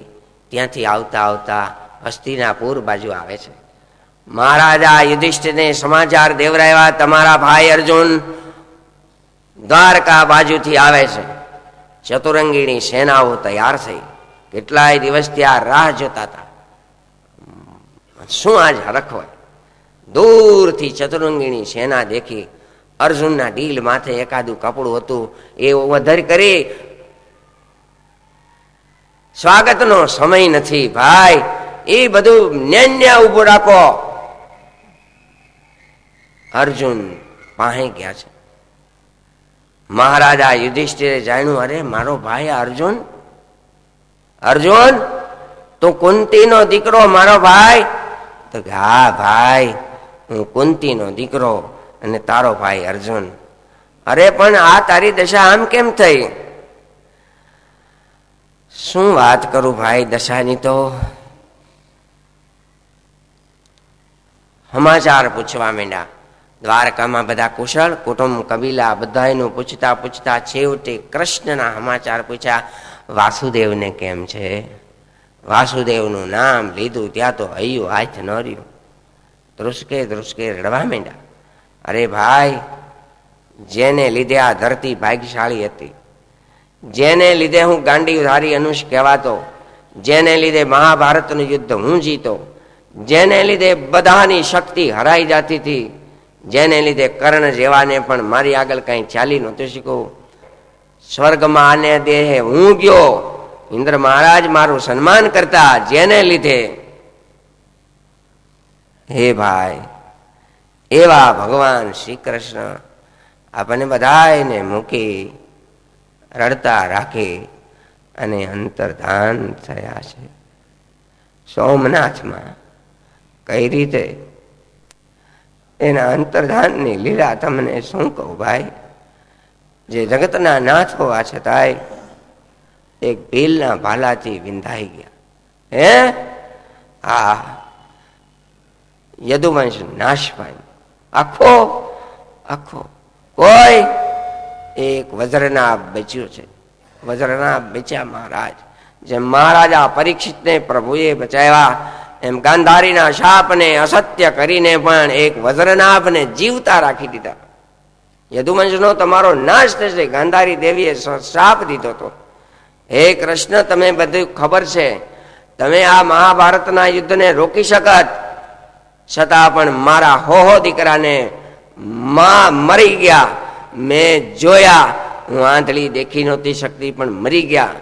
Speaker 1: ત્યાંથી આવતા આવતા હસ્તિનાપુર બાજુ આવે છે. મહારાજા યુધિષ્ઠિરને સમાચાર દેવરાયા, તમારા ભાઈ અર્જુન દ્વારકા બાજુથી આવે છે. ચતુરંગીની સેનાઓ તૈયાર થઈ. કેટલાય દિવસથી આ રાહ જોતા હતા, શું આજ હરખવાય. દૂરથી ચતુરંગીની સેના દેખી. અર્જુનના ઢીલ માથે એકાદું કપડું હતું, એ વધાર કરી, સ્વાગતનો સમય નથી ભાઈ, એ બધું ન્યા ઉભું રાખો. અર્જુન પાસે ગયા છે. મહારાજા યુધિષ્ઠિરે જાણ્યું, અરે મારો ભાઈ અર્જુન, અર્જુન તું કુંતીનો દીકરો મારો ભાઈ? તો કે હા ભાઈ, હું કુંતીનો દીકરો અને તારો ભાઈ અર્જુન. અરે પણ આ તારી દશા આમ કેમ થઈ? શું વાત કરું ભાઈ દશાની, તો સમાચાર પૂછવા માંડ્યા. દ્વારકામાં બધા કુશળ, કુટુંબ કબીલા બધાનું પૂછતા પૂછતા છેવટે કૃષ્ણના સમાચાર પૂછ્યા. વાસુદેવને કેમ છે? વાસુદેવનું નામ લીધું ત્યાં તો હૈયું હાથ ન રહ્યું. ધ્રુસકે ધ્રુસકે રડવા માંડ્યા. અરે ભાઈ, જેને લીધે આ ધરતી ભાગ્યશાળી હતી, જેને લીધે હું ગાંડીવધારી અનુષ કહેવાતો, જેને લીધે મહાભારતનું યુદ્ધ હું જીતો, જેને લીધે બધાની શક્તિ હરાઈ જતી હતી, જેને લીધે કર્ણ જેવાને પણ મારી આગળ કઈ ચાલી નહોતું શીખવું, સ્વર્ગમાં આને દેહે હું ગયો, ઇન્દ્ર મહારાજ મારું સન્માન કરતા, જેને લીધે હે ભાઈ એવા ભગવાન શ્રી કૃષ્ણ આપણને બધાને મૂકી રડતા રાખી અને અંતર્ધાન થયા છે સોમનાથમાં. કઈ રીતે એના અંતર્ધાનની લીલા તમને શું કહું ભાઈ? જે જગતના નાથ હોવા છતાંય એક ભીલના ભાલાથી વિંધાઈ ગયા. હે આ યદુવંશ નાશ પામ્યો આખો આખો. કોઈ એક વજ્રનાભ બચ્યો છે. વજ્રનાભ બચ્યા મહારાજ. જેમ મહારાજા પરીક્ષિતને પ્રભુએ બચાવ્યા, એમ ગાંધારીના શાપને અસત્ય કરીને પણ એક વજ્રનાભને જીવતા રાખી દીધા. યદુવંશનો તમારો નાશ થશે. ગાંધારી દેવીએ શાપ દીધો હતો. હે કૃષ્ણ, તમે બધું ખબર છે, તમે આ મહાભારતના યુદ્ધને રોકી શકત, છતાં પણ મારા હોહો દીકરાને મરી ગયા. મેં જોયા, હું આંધળી દેખી નહોતી શકતી પણ મરી ગયા.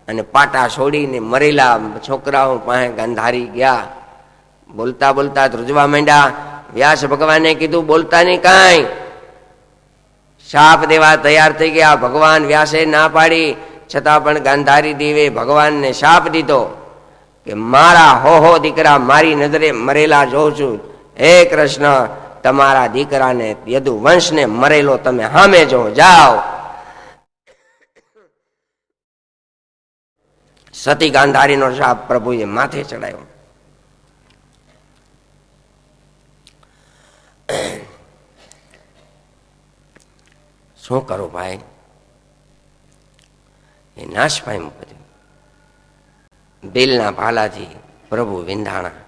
Speaker 1: અને પાટા છોડીને મરેલા છોકરાઓ પાસે ગાંધારી ગયા. બોલતા બોલતા ધ્રુજવા માંડ્યા. વ્યાસ ભગવાને કીધું બોલતા નહીં કાંઈ. શાપ દેવા તૈયાર થઈ ગયા. ભગવાન વ્યાસે ના પાડી છતાં પણ ગાંધારી દેવે ભગવાનને શાપ દીધો કે મારા હો દીકરા મારી નજરે મરેલા જોઉં છું. હે કૃષ્ણ, તમારા દીકરાને યદુ વંશને મરેલો તમે સામે જો, જાઓ. સતી ગાંધારીનો શાપ પ્રભુએ માથે ચડાયો. શું કરું ભાઈ? એ નાશ પામ્યું બધું. બેલના ભાલાથી પ્રભુ વિંધાણા,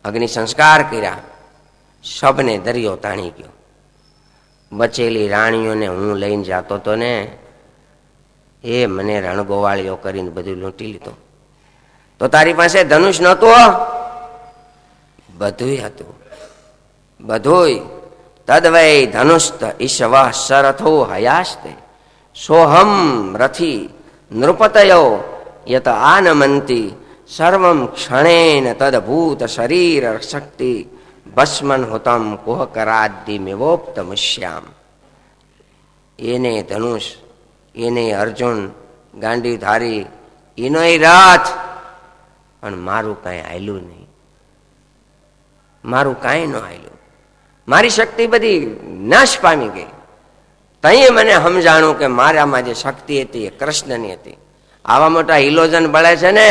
Speaker 1: અગ્નિ સંસ્કાર કર્યા, સબને દરિયો તાણી ગયો. બચેલી રાણીઓને હું લઈને જતો તો ને, એ મને રણગોવાળીઓ કરીને બધું લૂંટી લીધું. તો તારી પાસે ધનુષ નહોતું? બધુંય હતું, બધુંય. તદ્વૈ ધનુષ્ત ઈશવ શરથો હયાસ્તે સોહમ રથી નૃપતયો યત આનમંતી સર્વમ ક્ષણેન તદભૂત શરીર શક્તિ ભસ્મન હોતમ કુહકરાદ્ધિ મેવોપ્તમશ્યામ. એને ધનુષ, એને અર્જુન ગાંડીવધારી, એનોય રથ, પણ મારું કાંઈ હાલ્યું નહીં. મારું કાંઈ ન હાલ્યું. મારી શક્તિ બધી નાશ પામી ગઈ. તઈએ મને સમજાણું કે મારામાં જે શક્તિ હતી એ કૃષ્ણની હતી. આવા મોટા ઇલોજન બળે છે ને,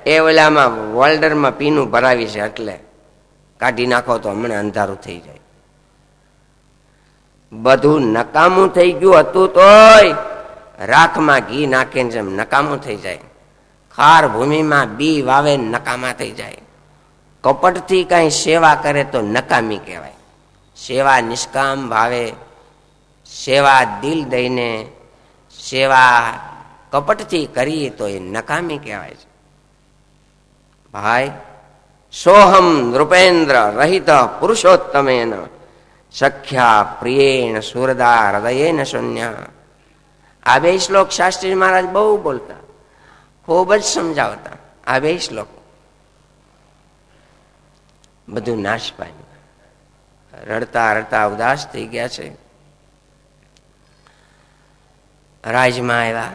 Speaker 1: એ ઓલામાં વોલ્ડરમાં પીનું ભરાવી છે, એટલે કાઢી નાખો તો હમણાં અંધારું થઈ જાય. બધું નકામું થઈ ગયું હતું તોય રાખમાં ઘી નાખીને જેમ નકામું થઈ જાય. ખાર ભૂમિમાં બી વાવે નકામા થઈ જાય. કપટથી કઈ સેવા કરે તો નકામી કહેવાય. સેવા નિષ્કામ ભાવે, સેવા દિલ દઈને, સેવા કપટથી કરીએ તો એ નકામી કહેવાય છે. ભાઈ, સોહમ નૃપેન્દ્ર રહિત પુરુષોત્તમેન સખ્યા પ્રિયેણ સુરદા હૃદયેન શૂન્ય. આ બે શ્લોક શાસ્ત્રી મહારાજ બહુ બોલતા, ખૂબ જ સમજાવતા. આ બે શ્લોક બધું નાશ પામ્યું. રડતા રડતા ઉદાસ થઈ ગયા છે. રાજમાં આવ્યા.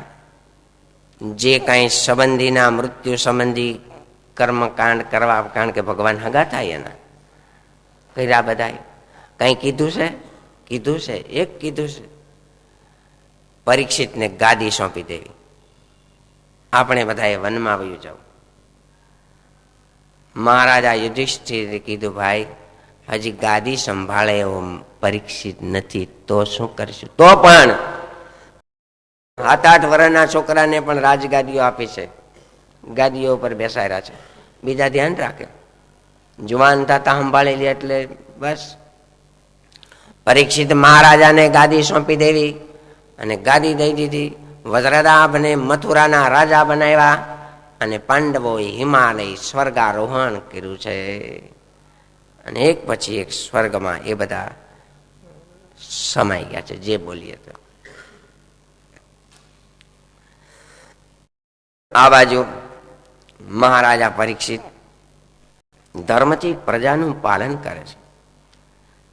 Speaker 1: જે કાંઈ સંબંધીના મૃત્યુ સંબંધી કર્મકાંડ કરવા, કારણ કે ભગવાન હગા થાય એના, કર્યા બધાય. કઈ કીધું છે? કીધું છે, એક કીધું છે, પરીક્ષિતને ગાદી સોંપી દેવી. આપણે બધાએ વનમાં વયું જવું. મહારાજા યુધિષ્ઠિરે કીધું, ભાઈ હજી ગાદી સંભાળે એવો પરીક્ષિત નથી, તો શું કરીશું? તો પણ 7-8 વર્ષના છોકરાને પણ રાજગાદીઓ આપી છે, ગાદીઓ ઉપર બેસાડ્યા છે. બીજા ધ્યાન રાખે, જુવાન થતા સંભાળી લે એટલે બસ. પરીક્ષિત મહારાજાને ગાદી સોંપી દેવી, અને ગાદી દઈ દીધી. વજ્રદાભને મથુરાના રાજા બનાવ્યા, અને પાંડવોએ હિમાલય સ્વર્ગારોહણ કર્યું છે. અને એક પછી એક સ્વર્ગમાં એ બધા સમાઈ ગયા છે, જે બોલીએ તો. આ બાજુ મહારાજા પરીક્ષિત ધર્મથી પ્રજાનું પાલન કરે છે.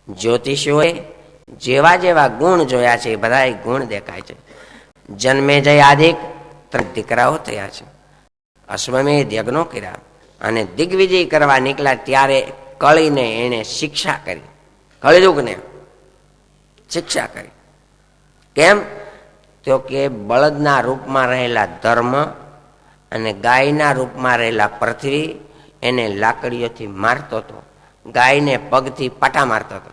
Speaker 1: જ્યોતિષીઓએ જેવા જેવા ગુણ જોયા છે એ બધા ગુણ દેખાય છે. જન્મેજય આદિક 3 દીકરાઓ થયા છે. અશ્વમેધ યજ્ઞો કર્યા, અને દિગ્વિજય કરવા નીકળ્યા ત્યારે કળીને એને શિક્ષા કરી. કળિયુગને શિક્ષા કરી. કેમ? તો કે બળદના રૂપમાં રહેલા ધર્મ અને ગાયના રૂપમાં રહેલા પૃથ્વી એને લાકડીઓથી મારતો હતો. ગાયને પગથી પાટા મારતો હતો.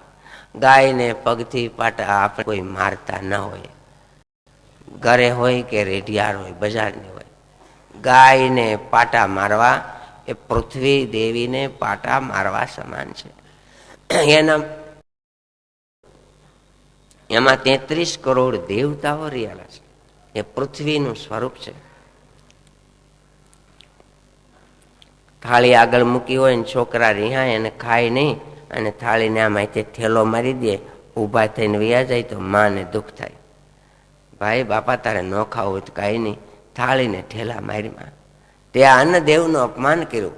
Speaker 1: ગાયને પગથી પાટા આપણે કોઈ મારતા ન હોય, ઘરે હોય કે રેઢિયાર હોય, બજારની હોય. ગાયને પાટા મારવા એ પૃથ્વી દેવીને પાટા મારવા સમાન છે. એમાં 33 કરોડ દેવતાઓ રહેલા છે. એ પૃથ્વીનું સ્વરૂપ છે. થાળી આગળ મૂકી હોય ને છોકરા રિહાય અને ખાય નહીં, અને થાળીને આમ અહીંથી થેલો મારી દે, ઊભા થઈને વયા જાય તો માને દુઃખ થાય. ભાઈ બાપા તારે ન ખાવું હોય તો કાંઈ નહીં, થાળીને ઠેલા મારીમાં તે આ અન્નદેવનું અપમાન કર્યું.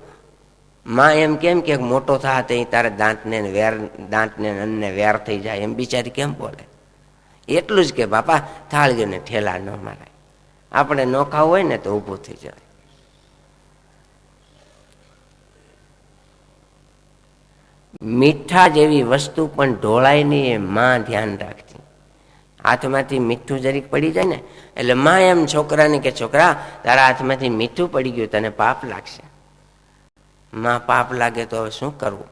Speaker 1: માં એમ કેમ કે મોટો થા તે તારે દાંતને અન્નને વેર થઈ જાય, એમ બિચારી કેમ બોલે? એટલું જ કે બાપા થાળીઓને ઠેલા ન મારાય, આપણે ન ખાવું હોય ને તો ઊભું થઈ જાય. મીઠા જેવી વસ્તુ પણ ઢોળાય નહીં એ માં ધ્યાન રાખતી. હાથમાંથી મીઠું જરીક પડી જાય ને એટલે માં એમ છોકરાને કે છોકરા તારા હાથમાંથી મીઠું પડી ગયું, તને પાપ લાગશે. માં પાપ લાગે તો હવે શું કરવું?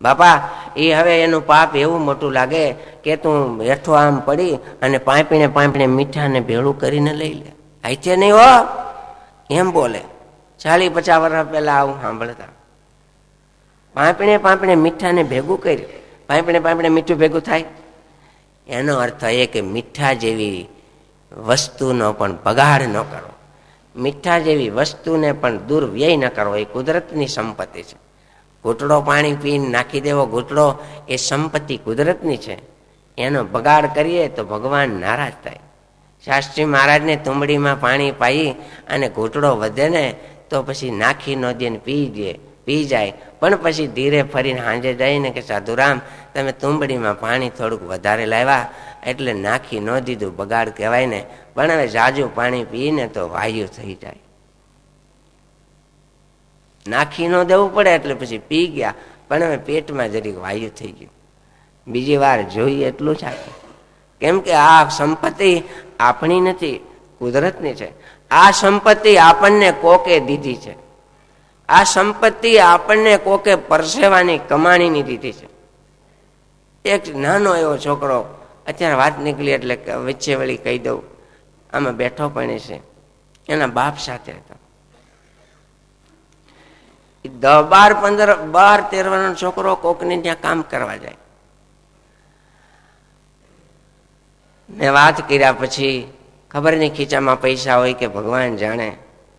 Speaker 1: બાપા એ હવે એનું પાપ એવું મોટું લાગે કે તું હેઠો આમ પડી અને પાંપીને મીઠાને ભેળું કરીને લઈ લે. આઈતે નહીં હો, એમ બોલે. 40-50 વર્ષ પહેલા આવું સાંભળતા. પાંપીને મીઠાને ભેગું કર્યું. પાંપીને મીઠું ભેગું થાય. એનો અર્થ એ કે મીઠા જેવી વસ્તુનો પણ બગાડ ન કરો, મીઠા જેવી વસ્તુને પણ દુર્વ્યય ન કરો. એ કુદરતની સંપત્તિ છે. ઘૂંટડો પાણી પીને નાખી દેવો ઘૂંટડો એ સંપત્તિ કુદરતની છે. એનો બગાડ કરીએ તો ભગવાન નારાજ થાય. શાસ્ત્રી મહારાજને તુંબડીમાં પાણી પાઈ અને ઘૂંટડો વધે ને તો પછી નાખી ન દે ને પી જાય. પણ પછી ધીરે ફરીને સાંજે જઈને કે સાધુરામ તમે તુંબડીમાં પાણી થોડુંક વધારે લાવ્યા એટલે નાખી ન દીધું, બગાડ કહેવાય ને. પણ હવે જાજુ પાણી પીને તો વાયુ થઈ જાય. નાખી ન દેવું પડે એટલે પછી પી ગયા, પણ હવે પેટમાં જરીક વાયુ થઈ ગયું. બીજી વાર જોઈએ એટલું જ આપે. કેમ કે આ સંપત્તિ આપણી નથી, કુદરતની છે. આ સંપત્તિ આપણને કોકે દીધી છે. આ સંપત્તિ આપણને કોકે પરસેવાની કમાણીની દીધી છે. એક નાનો એવો છોકરો, અત્યારે વાત નીકળી એટલે વચ્ચે વળી કહી દઉં, આમાં બેઠો પણ છે, એના બાપ સાથે હતો. 12-13 વર્ષનો છોકરો કોકને ત્યાં કામ કરવા જાય. મેં વાત કર્યા પછી ખબર નહીં ખીચામાં પૈસા હોય કે ભગવાન જાણે,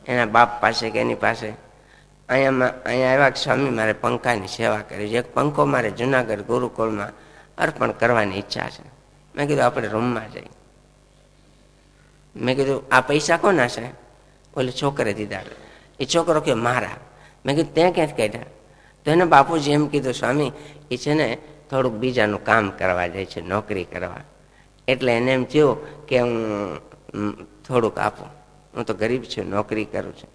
Speaker 1: એના બાપ પાસે કે એની પાસે. અહીંયા આવ્યા સ્વામી મારે પંખાની સેવા કરી છે, એક પંખો મારે જુનાગઢ ગુરુકુળમાં અર્પણ કરવાની ઈચ્છા છે. મેં કીધું આપણે રૂમમાં જઈએ. મેં કીધું આ પૈસા કોના છે? ઓલે છોકરે દીધા. એ છોકરો કે મારા. મેં કીધું ત્યાં ક્યાંથી કાઢ્યા? તો એને બાપુજી એમ કીધું સ્વામી એ છે ને થોડુંક બીજાનું કામ કરવા જાય છે, નોકરી કરવા, એટલે એને એમ થયું કે હું થોડુંક આપું, હું તો ગરીબ છું, નોકરી કરું છું.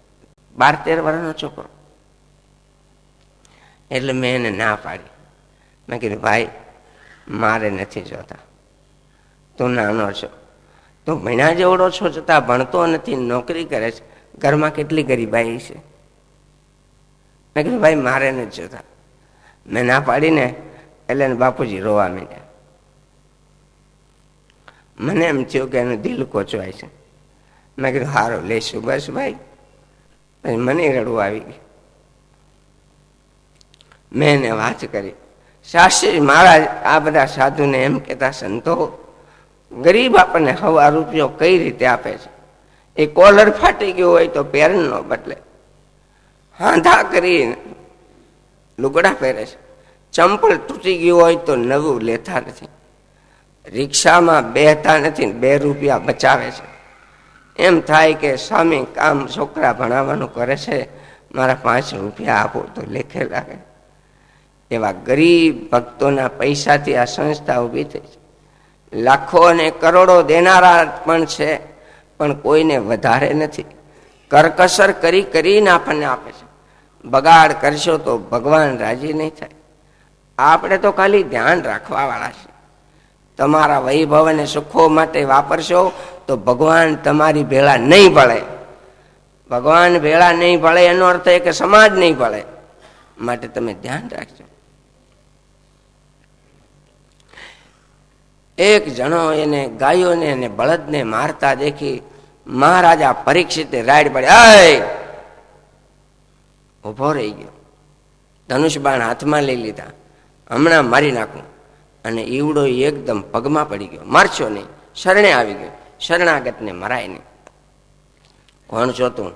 Speaker 1: 12-13 વર્ષનો છોકરો. એટલે મેં એને ના પાડી. મેં કીધું ભાઈ મારે નથી જોતા, તું નાનો છો, તું ભણ્યા જેવડો છો છતાં ભણતો નથી, નોકરી કરે છે, ઘરમાં કેટલી ગરીબાઈ છે. મેં કીધું ભાઈ મારે નથી જોતા. મેં ના પાડીને એટલે બાપુજી રોવા માંડ્યા. મને એમ થયું કે એનું દિલ કોચવાય છે. મેં કીધું હારો લઈશું બસ ભાઈ. પછી મને રડવું આવી ગયું. મેં એને વાત કરી. શાસ્ત્રી મહારાજ આ બધા સાધુને એમ કહેતા, સંતો ગરીબ આપણને 1.5 રૂપિયો કઈ રીતે આપે છે? એ કોલર ફાટી ગયો હોય તો પહેરનો બદલે હાંધા કરી લુગડા પહેરે છે, ચંપલ તૂટી ગયું હોય તો નવું લેતા નથી, રિક્ષામાં બેહતા નથી, 2 રૂપિયા બચાવે છે. એમ થાય કે સ્વામી કામ છોકરા ભણાવવાનું કરે છે, મારા 5 રૂપિયા આપો તો લેખે લાગે. એવા ગરીબ ભક્તોના પૈસાથી આ સંસ્થા ઊભી થઈ છે. લાખો અને કરોડો દેનારા પણ છે, પણ કોઈને વધારે નથી. કરકસર કરીને આપણને આપે છે. બગાડ કરશો તો ભગવાન રાજી નહીં થાય. આપણે તો ખાલી ધ્યાન રાખવા વાળા છે. તમારા વૈભવ અને સુખો માટે વાપરશો તો ભગવાન તમારી ભેળા નહીં ભળે. ભગવાન ભેળા નહીં ભળે એનો અર્થ એ કે સમાજ નહીં ભળે. માટે તમે ધ્યાન રાખજો. એક જણો એને ગાયોને અને બળદને મારતા દેખી મહારાજા પરીક્ષિતે રાડ પાડી, ઉભો રહી ગયો. ધનુષ બાણ હાથમાં લઈ લીધા, હમણાં મારી નાખું. અને ઈવડો એકદમ પગમાં પડી ગયો, મારશો નહીં, શરણે આવી ગયો. શરણાગતને મરાય નહીં. કોણ છો તું?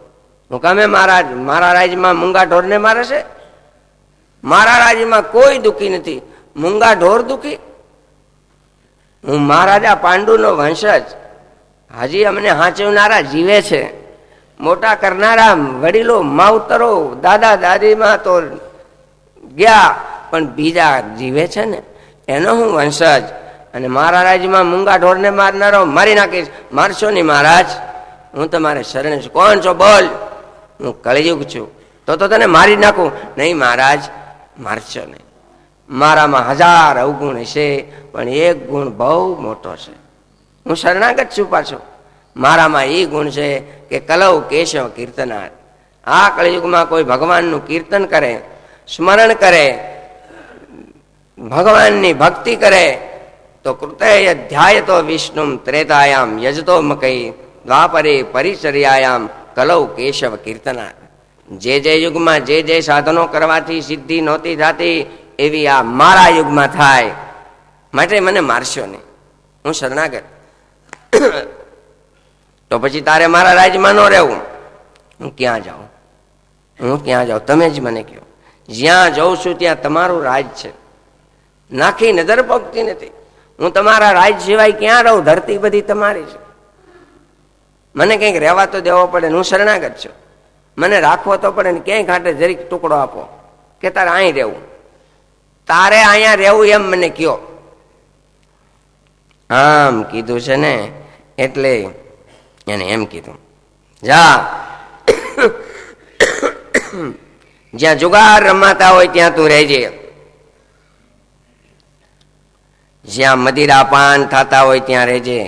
Speaker 1: હું કામે મારા રાજ્યમાં મૂંગા ઢોરને મારે છે? મારા રાજ્યમાં કોઈ દુઃખી નથી, મૂંગા ઢોર દુઃખી? હું મહારાજા પાંડુનો વંશજ. હજી અમને હાંચવનારા જીવે છે, મોટા કરનારા વડીલો માવતરો દાદા દાદીમાં તો ગયા, પણ બીજા જીવે છે ને, એનો હું વંશજ. અને મારા રાજ્યમાં મૂંગા ઢોરને મારનારો મારી નાખીશ. મારશો નહીં મહારાજ, હું તમારે શરણે છું. કોણ છો બોલ? હું કળિયુગ છું. તો તને મારી નાખું. નહીં મહારાજ, મારશો નહીં. મારામાં 1000 અવગુણ છે, પણ એક ગુણ બહુ મોટો છે. હું શરણાગત છું. પાછો મારામાં એ ગુણ છે કે કલૌ કેશવ કીર્તનાર. આ કળિયુગમાં કોઈ ભગવાનનું કીર્તન કરે, સ્મરણ કરે, ભગવાનની ભક્તિ કરે તો કૃતય ધ્યાયતો વિષ્ણુ ત્રેતાયામ યજતો મકઈ દ્વાપરે પરિચર્યાયામ કલૌ કેશવ કીર્તનાર. જે યુગમાં જે સાધનો કરવાથી સિદ્ધિ નહોતી થતી એવી આ મારા યુગમાં થાય. માટે મને મારશો નહીં, હું શરણાગત. તો પછી તારે મારા રાજ્યમાં ન રહેવું. હું ક્યાં જાઉં? હું ક્યાં જાઉં? તમે જ મને કહો. જ્યાં જઉં છું ત્યાં તમારું રાજ છે, નાખી નજર પગતી નથી. હું તમારા રાજ સિવાય ક્યાં રહું? ધરતી બધી તમારી છે. મને કંઈક રહેવા તો દેવો પડે. હું શરણાગત છું, મને રાખવો તો પડે ને. ક્યાંય ઘાટે જરીક ટુકડો આપો કે તારે અહીં રહેવું. તારે અહીંયા રહેવું એમ મને કયો. આમ કીધું છે ને, એટલે એને એમ કીધું, જા જ્યાં જુગાર રમાતા હોય ત્યાં તું રહેજે. જ્યાં મદિરા પાન થતા હોય ત્યાં રહેજે.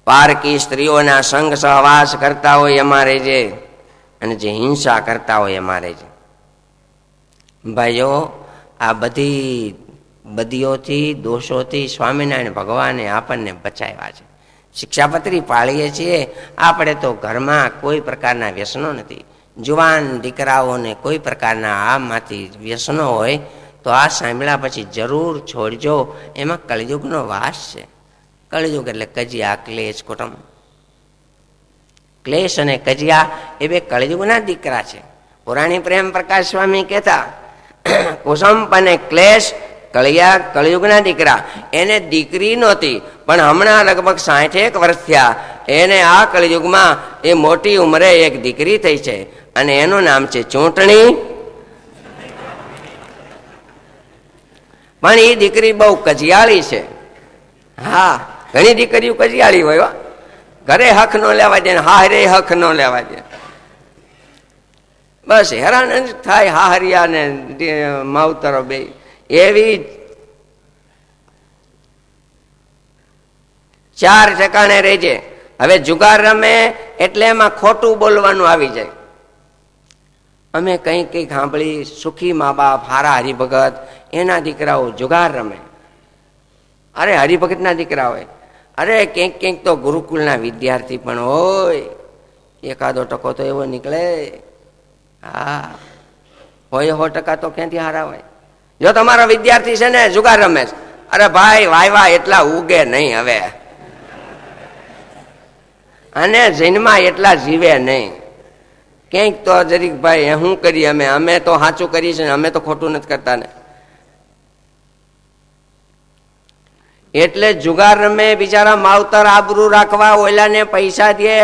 Speaker 1: પારકી સ્ત્રીઓના સંગ સહવાસ કરતા હોય એમાં રહેજે. અને જે હિંસા કરતા હોય એમાં રહેજે. ભાઈઓ, આ બધી બદીઓથી, દોષોથી સ્વામિનારાયણ ભગવાને આપણને બચાવ્યા છે. શિક્ષાપત્રી પાળીએ છીએ આપણે તો ઘરમાં કોઈ પ્રકારના વ્યસનો નથી. જુવાન દીકરાઓને કોઈ પ્રકારના આમાંથી વ્યસનો હોય તો આ સાંભળ્યા પછી જરૂર છોડજો. એમાં કળિયુગનો વાસ છે. કળિયુગ એટલે કજિયા, ક્લેશ, કુટુંબ. ક્લેશ અને કજિયા એ બે કળિયુગના દીકરા છે. પુરાણી પ્રેમ પ્રકાશ સ્વામી કહેતા, કુસુંબ અને ક્લેશ કળિયુગના દીકરા. એને દીકરી નહોતી, પણ હમણાં લગભગ 60 વર્ષ થયા એને આ કળિયુગમાં એ મોટી ઉંમરે એક દીકરી થઈ છે અને એનું નામ છે ચૂંટણી. પણ એ દીકરી બહુ કજિયાળી છે. હા, ઘણી દીકરીઓ કજિયાળી હોય. ઘરે હક ન લેવા દે, હારે હક ન લેવા દે. બસ હેરાન થાય હાહરિયા ને માવતરો બે. એવી 4 ઠેકાણે રહેજે. હવે જુગાર રમે એટલે એમાં ખોટું બોલવાનું આવી જાય. અમે કંઈક સાંભળી, સુખી મા બાપ, હારા હરિભગત, એના દીકરાઓ જુગાર રમે. અરે હરિભગતના દીકરા હોય. અરે ક્યાંક તો ગુરુકુળના વિદ્યાર્થી પણ હોય. એકાદો ટકો તો એવો નીકળે. હા, હોય 100% તો ક્યાંથી હારા હોય. જો તમારો વિદ્યાર્થી છે ને જુગાર રમે, અરે ભાઈ વાયવા એટલા ઉગે નહીં હવે, અને જન્મા એટલા જીવે નહીં. ક્યાંક તો જરીક ભાઈ શું કરીએ અમે તો સાચું કરીએ છીએ, અમે તો ખોટું નથી કરતા ને. એટલે જુગાર રમે બિચારા માવતર આબરૂ રાખવા ઓલાને પૈસા દે,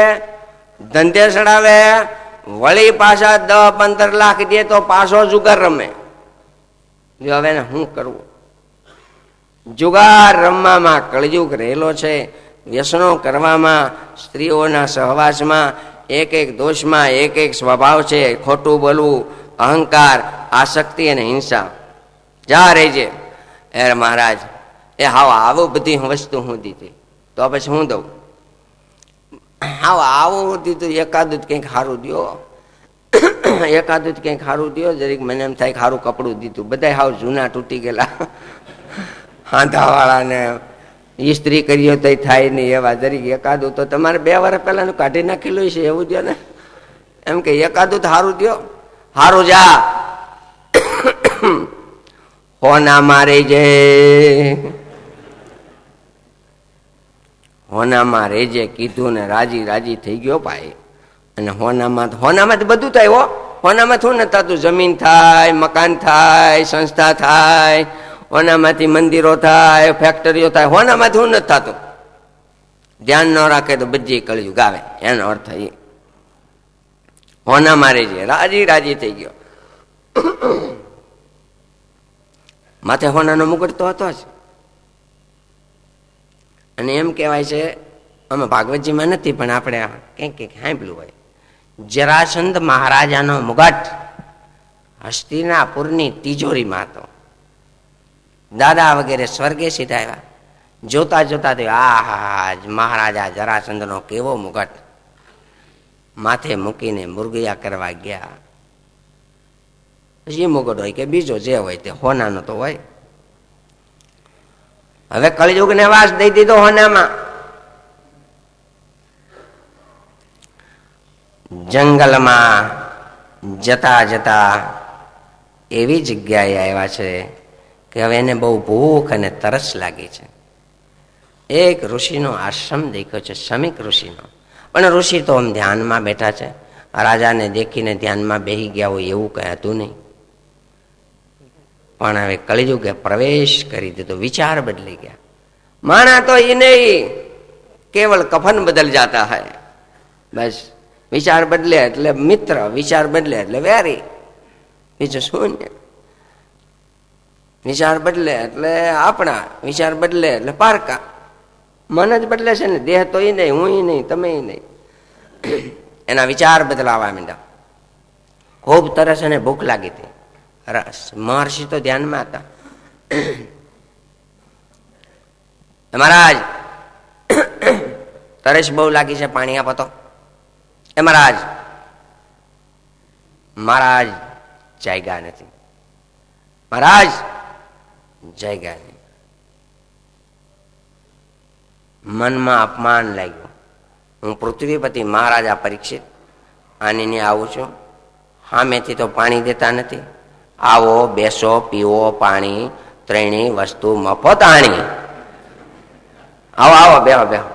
Speaker 1: ધંધે ચડાવે, વળી પાછા 10-15 લાખ દે તો પાછો જુગાર રમે. જો હવે શું કરવું? જુગાર રમવામાં કળયુગ રહેલો છે. વ્યસનો કરવામાં, સ્ત્રીઓના સહવાસમાં, એક દોષમાં એક સ્વભાવ છે. ખોટું બોલવું, અહંકાર, આસક્તિ અને હિંસા. જા રહેજે. એ મહારાજ, એ હાવ આવું બધી વસ્તુ હું દીધી તો પછી હું દઉં? હાવ આવું દીધું, એકાદું કંઈક સારું દો, એકાદું કંઈક સારું દો. જરીક મને એમ થાય સારું કપડું દીધું. બધા હાવ જૂના તૂટી ગયેલા હાંધાવાળાને ઇસ્ત્રી કર્યો તો થાય નહીં એવા. જરીક એકાદું તો તમારે 2 વર્ષ પહેલાનું કાઢી નાખેલું છે એવું દો ને. એમ કે એકાદું તો સારું દો. સારું જા હોના મારે જે, હોનામાં રેજે કીધું ને રાજી થઈ ગયો ભાઈ. અને હોનામાં બધું થાય. હોનામાં શું નથી થતું? જમીન થાય, મકાન થાય, સંસ્થા થાય, હોનામાંથી મંદિરો થાય, ફેક્ટરીઓ થાય. હોનામાંથી શું નથી થતું? ધ્યાન ન રાખે તો બધી કળિયુગ આવે. એનો અર્થ એ હોનામાં રેજે, રાજી થઈ ગયો. માથે હોનાનો મુગટ તો હતો જ. અને એમ કહેવાય છે, અમે ભાગવતજીમાં નથી પણ આપણે કંઈક સાંભળ્યું હોય, જરાસંધ મહારાજાનો મુગટ હસ્તિનાપુરની તિજોરીમાં હતો. દાદા વગેરે સ્વર્ગે સીધાયા. જોતા જોતા તો આ મહારાજા જરાસંધનો કેવો મુગટ, માથે મૂકીને મુરગિયા કરવા ગયા. પછી મુગટ હોય કે બીજો જે હોય તે હોનાનો તો હોય. હવે કળિયુગને વાસ દઈ દીધો હોનામાં. જંગલમાં જતા જતા એવી જગ્યાએ આવ્યા છે કે હવે એને બહુ ભૂખ અને તરસ લાગી છે. એક ઋષિનો આશ્રમ દેખ્યો છે, શમીક ઋષિનો. પણ ઋષિ તો આમ ધ્યાનમાં બેઠા છે. રાજાને દેખીને ધ્યાનમાં બેસી ગયા હોય એવું કંઈ હતું નહીં. પણ હવે કળિયુગે પ્રવેશ કરી દીધો, વિચાર બદલી ગયા. માણા તો એ નહીં, કેવલ કફન બદલ જાતા હૈ. બસ વિચાર બદલે એટલે મિત્ર, વિચાર બદલે એટલે વેરી, બીજું શૂન્ય. વિચાર બદલે એટલે આપણા, વિચાર બદલે એટલે પારકા. મન જ બદલે છે ને, દેહ તો એ નહીં, હું નહીં, તમે નહીં. એના વિચાર બદલાવા માંડ્યા. ખૂબ તરસ અને ભૂખ લાગી હતી. મહર્ષિ તો ધ્યાનમાં હતા. મહારાજ તરસ બહુ લાગી છે, પાણી આપો તો. એ મહારાજ, મહારાજ જાગ્યા નથી, મહારાજ જાગ્યા નહીં. મનમાં અપમાન લાગ્યું. હું પૃથ્વીપતિ મહારાજા પરીક્ષિત આનીને આવું છું, સામેથી તો પાણી દેતા નથી. આવો, બેસો, પીવો પાણી, ત્રણેય વસ્તુ મફત આણી. આવો આવો, બેહો બેહો.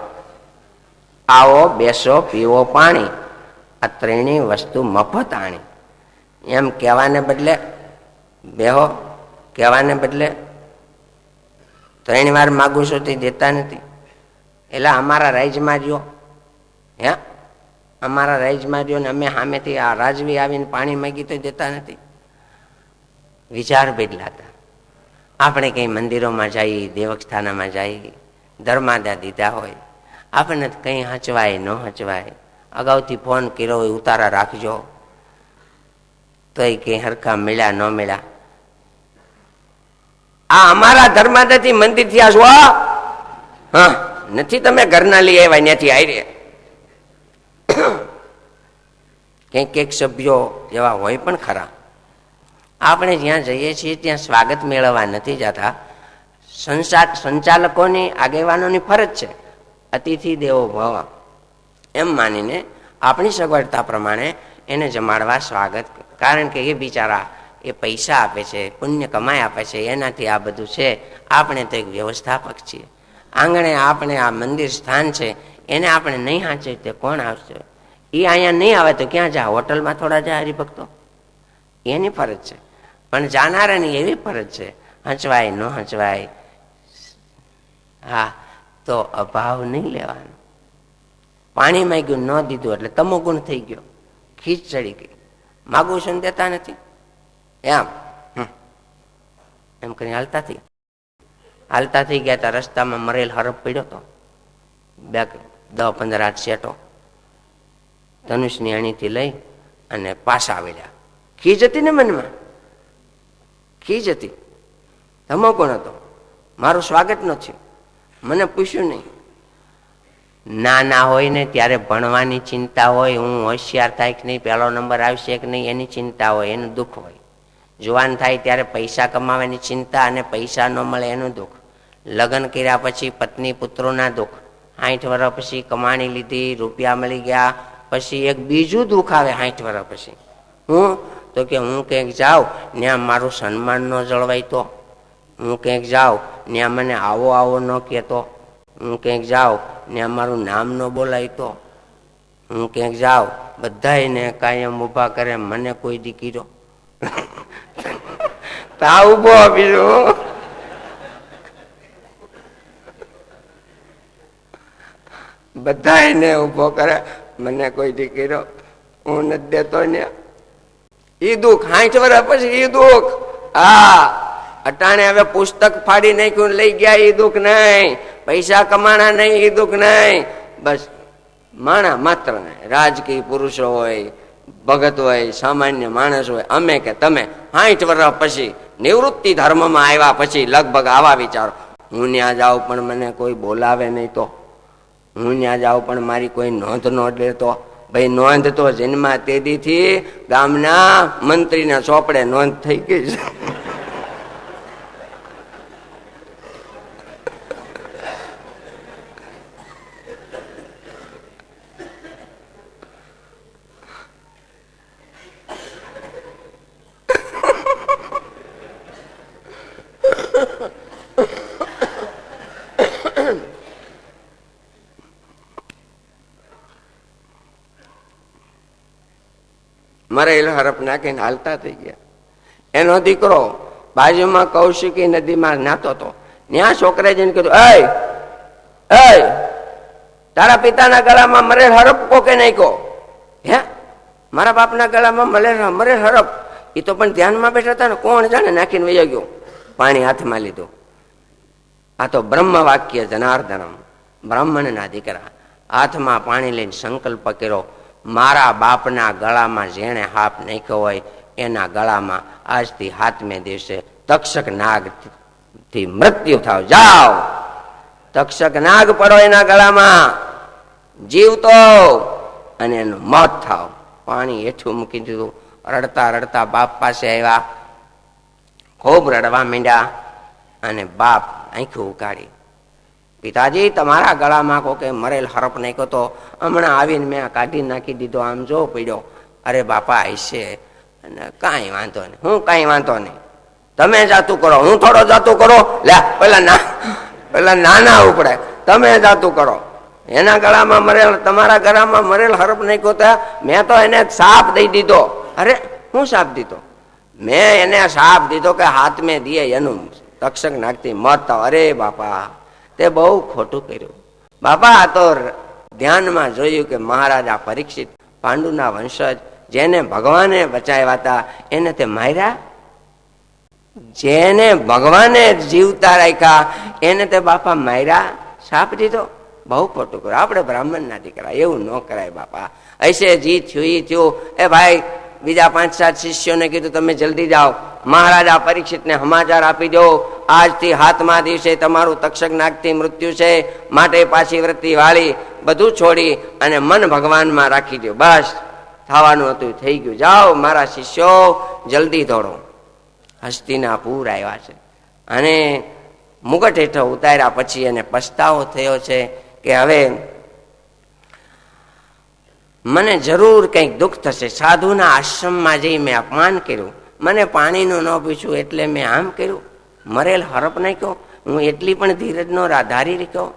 Speaker 1: આવો, બેસો, પીવો પાણી, આ ત્રણેય વસ્તુ મફત આણી. એમ કહેવાને બદલે બેહો, કહેવાને બદલે 3 વાર માગું છું તે દેતા નથી. એટલે અમારા રાજમાં રહ્યો, હે અમારા રાજમાં રહ્યો ને અમે સામેથી આ રાજવી આવીને પાણી માગી તો દેતા નથી. વિચાર બદલાતા. આપણે કંઈ મંદિરોમાં જઈએ, દેવસ્થાનમાં જઈએ, ધર્માદા દીધા હોય, આપણને કંઈ હચવાય ન હચવાય, અગાઉથી ફોન કર્યો હોય ઉતારા રાખજો, તો એ કંઈ હરખા મળ્યા ન મળ્યા. આ અમારા ધર્માદાથી મંદિર થયા છો, હા નથી તમે ઘરના લઈ આવ્યા ત્યાંથી આવી. કંઈક સભ્યો એવા હોય પણ ખરા. આપણે જ્યાં જઈએ છીએ ત્યાં સ્વાગત મેળવવા નથી જતા. સંચાલકોની, આગેવાનોની ફરજ છે અતિથિ દેવો ભવ એમ માનીને આપણી સગવડતા પ્રમાણે એને જમાડવા, સ્વાગત. કારણ કે એ બિચારા એ પૈસા આપે છે, પુણ્ય કમાઈ આપે છે, એનાથી આ બધું છે. આપણે તો એક વ્યવસ્થાપક છીએ. આંગણે આપણે આ મંદિર સ્થાન છે, એને આપણે નહીં હાંચે તે કોણ આવશે? એ અહીંયા નહીં આવે તો ક્યાં જા? હોટલમાં થોડા જા હરિભક્તો? એની ફરજ છે. પણ જાનારાની એવી ફરજ છે, હંચવાય ન હંચવાય, હા તો અભાવ નહીં લેવાનો. પાણી માંગ્યું ન દીધું એટલે તમો ગુણ થઈ ગયો, ખીચ ચડી ગઈ, માગું છું દેતા નથી, એમ કરીને હાલતા થઈ ગયા. ત્યાં રસ્તામાં મરેલ હરફ પડ્યો હતો, 10-15 હાથ સેટો ધનુષની અણીથી લઈ અને પાછા આવેલા. ખીજ હતી ને મનમાં, ખીજ હતી, ધમો કોણ હતો, મારું સ્વાગત ન થયું, મને પૂછ્યું નહીં. નાના હોય ને ત્યારે ભણવાની ચિંતા હોય, હું હોશિયાર થાય કે નહીં, 1લો નંબર આવશે કે નહીં એની ચિંતા હોય, એનું દુઃખ હોય. જુવાન થાય ત્યારે પૈસા કમાવાની ચિંતા અને પૈસા ન મળે એનું દુઃખ. લગ્ન કર્યા પછી પત્ની પુત્રોના દુઃખ. 60 વર્ષ પછી કમાણી લીધી, રૂપિયા મળી ગયા, પછી એક બીજું દુઃખ આવે 60 વર્ષ પછી. હું તો કે હું ક્યાંક જાઉં ત્યાં મારું સન્માન ન જળવાય તો, હું ક્યાંક જાઉં ત્યાં મને આવો આવો ન કહેતો, હું ક્યાંક જાઉં ત્યાં મારું નામ ન બોલાય તો, હું ક્યાંક જાઉં બધાને કાયમ ઊભા કરે, મને કોઈ દીકરો તા ઉભો બીજું બધાને ઉભો કરે, મને કોઈ દીકરો હું નથી દેતો ને. ઈ દુઃખ 60 વર્ષ પછી ઈ દુઃખ. હા અટાણે હવે પુસ્તક ફાડી નાખ્યું લઈ ગયા, ઈ દુઃખ નહીં. પૈસા કમાણા નહીં એ દુઃખ નહીં, બસ માણા માત્ર ને. રાજકીય પુરુષો હોય, ભગત હોય, સામાન્ય માણસ હોય, અમે કે તમે 60 વર્ષ પછી નિવૃત્તિ ધર્મમાં આવ્યા પછી લગભગ આવા વિચારો, હું ત્યાં જાઉં પણ મને કોઈ બોલાવે નહીં, તો હું ત્યાં જાઉં પણ મારી કોઈ નોંધ ન લેતો. ભાઈ નોંધ તો જન્મા તેદીથી ગામના મંત્રીના ચોપડે નોંધ થઈ ગઈ છે. મરેલ હરફ નાખીને હાલતા થઈ ગયા. એનો દીકરો બાજુમાં કૌશિકી નદીમાં નાતો હતો. ત્યાં છોકરાએ જઈને કીધું, એ તારા પિતાના ગળામાં મરેલ હરફ કોકે નાખ્યો? હે, મારા બાપના ગળામાં મરેલ હરફ? એ તો પણ ધ્યાનમાં બેઠા હતા ને, કોણ જાણે નાખીને વહી ગયો. પાણી હાથમાં લીધું. આ તો બ્રહ્મ વાક્ય જનાર્દનમ, બ્રાહ્મણના દીકરા હાથમાં પાણી લઈને સંકલ્પ કર્યો, મારા બાપના ગળામાં જેણે હાપ નાખ્યો હોય એના ગળામાં આજથી 7મે દિવસે તક્ષક નાગ થી મૃત્યુ થાવ. જાઓ, તક્ષક નાગ પડો એના ગળામાં, જીવતો અને એનું મોત થાવ. પાણી હેઠું મૂકી દીધું. રડતા રડતા બાપ પાસે આવ્યા, ખૂબ રડવા માંડ્યા. અને બાપ આંખું ઉકાળી, પિતાજી તમારા ગળામાં કોકે મરેલ હરફ નાખ્યો તો હમણાં આવીને મેં કાઢી નાખી દીધો, આમ જો પડ્યો. અરે બાપા આઈશે, કાંઈ વાંધો નહીં, હું કાંઈ વાંધો નહીં, તમે જાતું કરો, હું થોડો જાતું કરો. લે પેલા નાના ઉપડે, તમે જાતું કરો. એના ગળામાં મરેલ, તમારા ગળામાં મરેલ હરફ નાખ્યો તો મેં તો એને સાપ દઈ દીધો. અરે હું સાપ દીધો? મેં એને સાપ દીધો કે 7મે દીએ એનું તક્ષક નાખતી મત થાવ. અરે બાપા, તે બહુ ખોટું કર્યું બાપા. આ તો ધ્યાનમાં જોયું કે મહારાજા પરીક્ષિત પાંડુના વંશજ, જેને ભગવાને બચાવ્યા હતા એને તે માર્યા, જેને ભગવાને જીવતા રાખ્યા એને તે બાપા માર્યા, સાપ દીધો. બહુ ખોટું કર્યું. આપણે બ્રાહ્મણના દીકરા, એવું ન કરાય બાપા. ऐसे જી થયું એ થયું. એ ભાઈ બીજા 5-7 શિષ્યોને કીધું તમે જલ્દી જાઓ, મહારાજા પરીક્ષિતને સમાચાર આપી દો, આજથી 7મા દિવસે તમારું તક્ષક નાગથી મૃત્યુ છે, માટે પાછી વૃત્તિ વાળી બધું છોડી અને મન ભગવાનમાં રાખી દો. બસ થવાનું હતું થઈ ગયું. જાઓ મારા શિષ્યો, જલ્દી દોડો. હસ્તિનાપુર આવ્યા છે અને મુગટ હેઠળ ઉતાર્યા પછી એને પછતાવો થયો છે કે હવે મને જરૂર કંઈક દુઃખ થશે. સાધુના આશ્રમમાં જઈ મેં અપમાન કર્યું, મને પાણીનું ન પૂછ્યું એટલે મેં આમ કર્યું, મરેલ હરફ નાખ્યો, હું એટલી પણ ધીરજ નો ધારી રાખ્યો.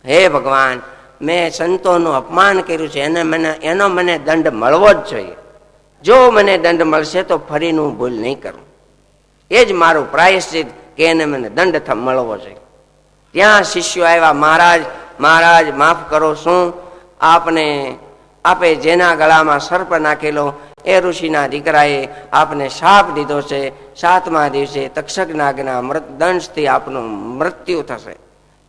Speaker 1: હે ભગવાન, મેં સંતોનું અપમાન કર્યું છે, એનો મને દંડ મળવો જ જોઈએ. જો મને દંડ મળશે તો ફરીનું ભૂલ નહીં કરું. એ જ મારું પ્રાયશ્ચિત કે એને મને દંડ મળવો જોઈએ. ત્યાં શિષ્યો આવ્યા, મહારાજ માફ કરો, શું આપે જેના ગળામાં સર્પ નાખેલો એ ઋષિના દીકરાએ આપને શાપ દીધો છે, 7મા દિવસે તક્ષક નાગના દંશથી આપનું મૃત્યુ થશે.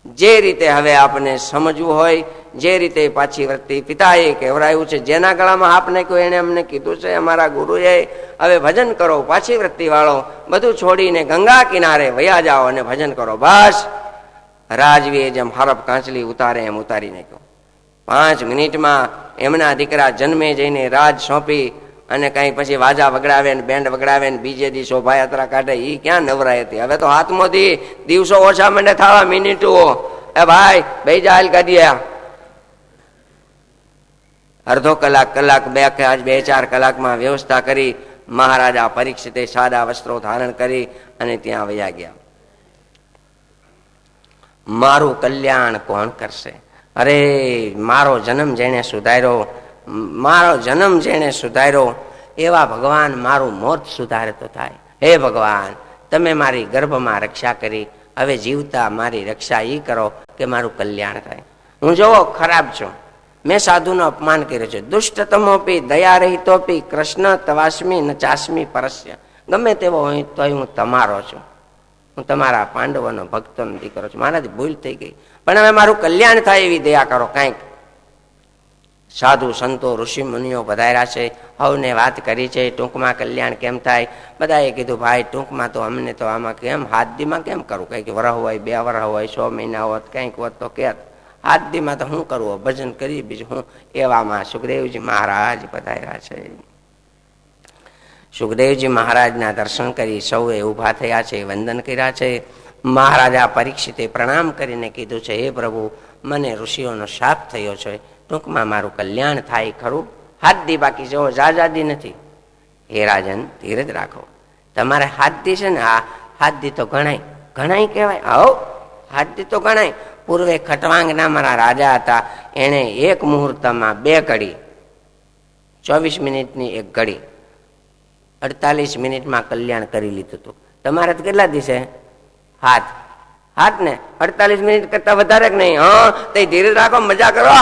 Speaker 1: જે રીતે હવે આપને સમજવું હોય, જે રીતે પાછી વૃત્તિ પિતાએ કહેવરાયું છે, જેના ગળામાં આપ નાખ્યો એને અમને કીધું છે અમારા ગુરુએ, હવે ભજન કરો, પાછી વૃત્તિ વાળો, બધું છોડીને ગંગા કિનારે વયા જાઓ અને ભજન કરો. બસ રાજવીએ જેમ હરફ કાંચલી ઉતારે એમ ઉતારી નાખ્યો. 5 મિનિટમાં એમના દીકરા જન્મે જઈને રાજ સોંપી અને કઈ પછી વાજા વગડાવે ને બેન્ડ વગડાવે ને બીજે દી શોભાયાત્રા કાઢે. એ ક્યાં નવરાય હતી? હવે તો હાથમાંથી દિવસો ઓછા મંડે થવા, મિનિટો. એ ભાઈ બેજાલ કાઢ્યા, અડધો કલાક 2-4 કલાકમાં વ્યવસ્થા કરી મહારાજા પરીક્ષિતે સાદા વસ્ત્રો ધારણ કરી અને ત્યાં વયા ગયા. મારું કલ્યાણ કોણ કરશે? અરે મારો જન્મ જેણે સુધાર્યો એવા ભગવાન મારું મોત સુધારે તો થાય. હે ભગવાન, તમે મારી ગર્ભમાં રક્ષા કરી, હવે જીવતા મારી રક્ષા એ કરો કે મારું કલ્યાણ થાય. હું જોવો ખરાબ છું, મેં સાધુનું અપમાન કર્યું છે. દુષ્ટતમોપી દયા રહિતોપી કૃષ્ણ તવાસ્મી ન ચાસ્મી પરસ્ય. ગમે તેવો હોય તો હું તમારો છું. હું તમારા પાંડવોનો ભક્તોનો દીકરો છું, મારાથી ભૂલ થઈ ગઈ, પણ હવે મારું કલ્યાણ થાય એવી દયા કરો. કાંઈક સાધુ સંતો ઋષિ મુનિઓ પધાર્યા છે, હવને વાત કરી છે, ટૂંકમાં કલ્યાણ કેમ થાય. બધાએ કીધું ભાઈ ટૂંકમાં તો અમને તો આમાં કેમ હાથદીમાં કેમ કરવું, કંઈક વરહ હોય 2 વરહ હોય 100 મહિના હોત કંઈક હોત તો કે હાથદીમાં તો શું કરવું, ભજન કરી બીજું હું. એવામાં સુખદેવજી મહારાજ પધાર્યા છે. સુખદેવજી મહારાજના દર્શન કરી સૌએ ઊભા થયા છે, વંદન કર્યા છે. મહારાજા પરીક્ષિતે પ્રણામ કરીને કીધું છે, હે પ્રભુ મને ઋષિઓનો શાપ થયો છે, ટૂંકમાં મારું કલ્યાણ થાય ખરું. હાથદી બાકી જો જાજાદી નથી. હે રાજન ધીરજ રાખો, તમારે હાથદી છે ને, આ હાથદી તો ઘણાય કહેવાય. આવો હાથદી તો ઘણાય. પૂર્વે ખટવાંગ નામના રાજા હતા, એણે એક મુહૂર્તમાં 2 ઘડી 24 મિનિટની એક ઘડી 48 મિનિટમાં કલ્યાણ કરી લીધું હતું. તમારે તો કેટલા દિવસે હાથ ને 48 મિનિટ કરતા વધારે કે નહીં. હા તો ધીરજ રાખો, મજા કરો.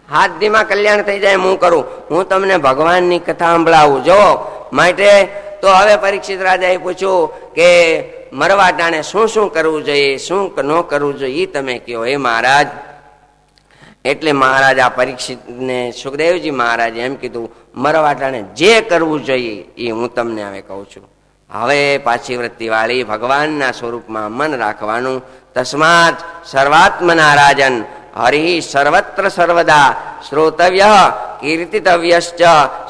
Speaker 1: હાથ ધીમાં કલ્યાણ થઈ જાય હું કરું. હું તમને ભગવાનની કથા સંભળાવું. જો માટે તો હવે પરીક્ષિત રાજાએ પૂછ્યું કે મરવા ટાણે શું શું કરવું જોઈએ, શું ન કરવું જોઈએ, એ તમે કહો હે મહારાજ. એટલે મહારાજા પરીક્ષિતને સુખદેવજી મહારાજે એમ કીધું, મરવા ટાણે જે કરવું જોઈએ એ હું તમને હવે કહું છું. હવે પાછી વૃત્તિવાળી ભગવાનના સ્વરૂપમાં મન રાખવાનું. તસ્માત સર્વાત્મના રાજન હરિ સર્વત્ર સર્વદા શ્રોતવ્ય કીર્તિતવ્યશ્ચ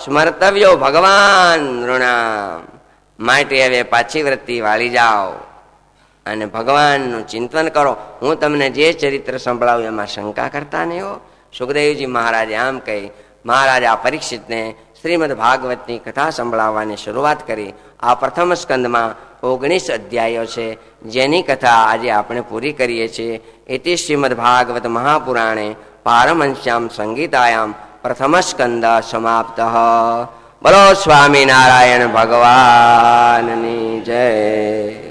Speaker 1: સ્મર્તવ્યો ભગવાન નૃણામ. માટે હવે પાછી વૃત્તિ વાળી જાઓ અને ભગવાનનું ચિંતન કરો. હું તમને જે ચરિત્ર સંભળાવું એમાં શંકા કરતા નહીં હો. સુખદેવજી મહારાજે આમ કહી મહારાજા પરીક્ષિતને શ્રીમદ ભાગવતની કથા સંભળાવવાની શરૂઆત કરી. આ પ્રથમ સ્કંદમાં 19 અધ્યાયો છે, જેની કથા આજે આપણે પૂરી કરીએ છીએ. એથી શ્રીમદ ભાગવત મહાપુરાણે પારમહંસ્યામ સંગીતાયામ પ્રથમ સ્કંદ સમાપ્ત. બોલો સ્વામિનારાયણ ભગવાનની જય.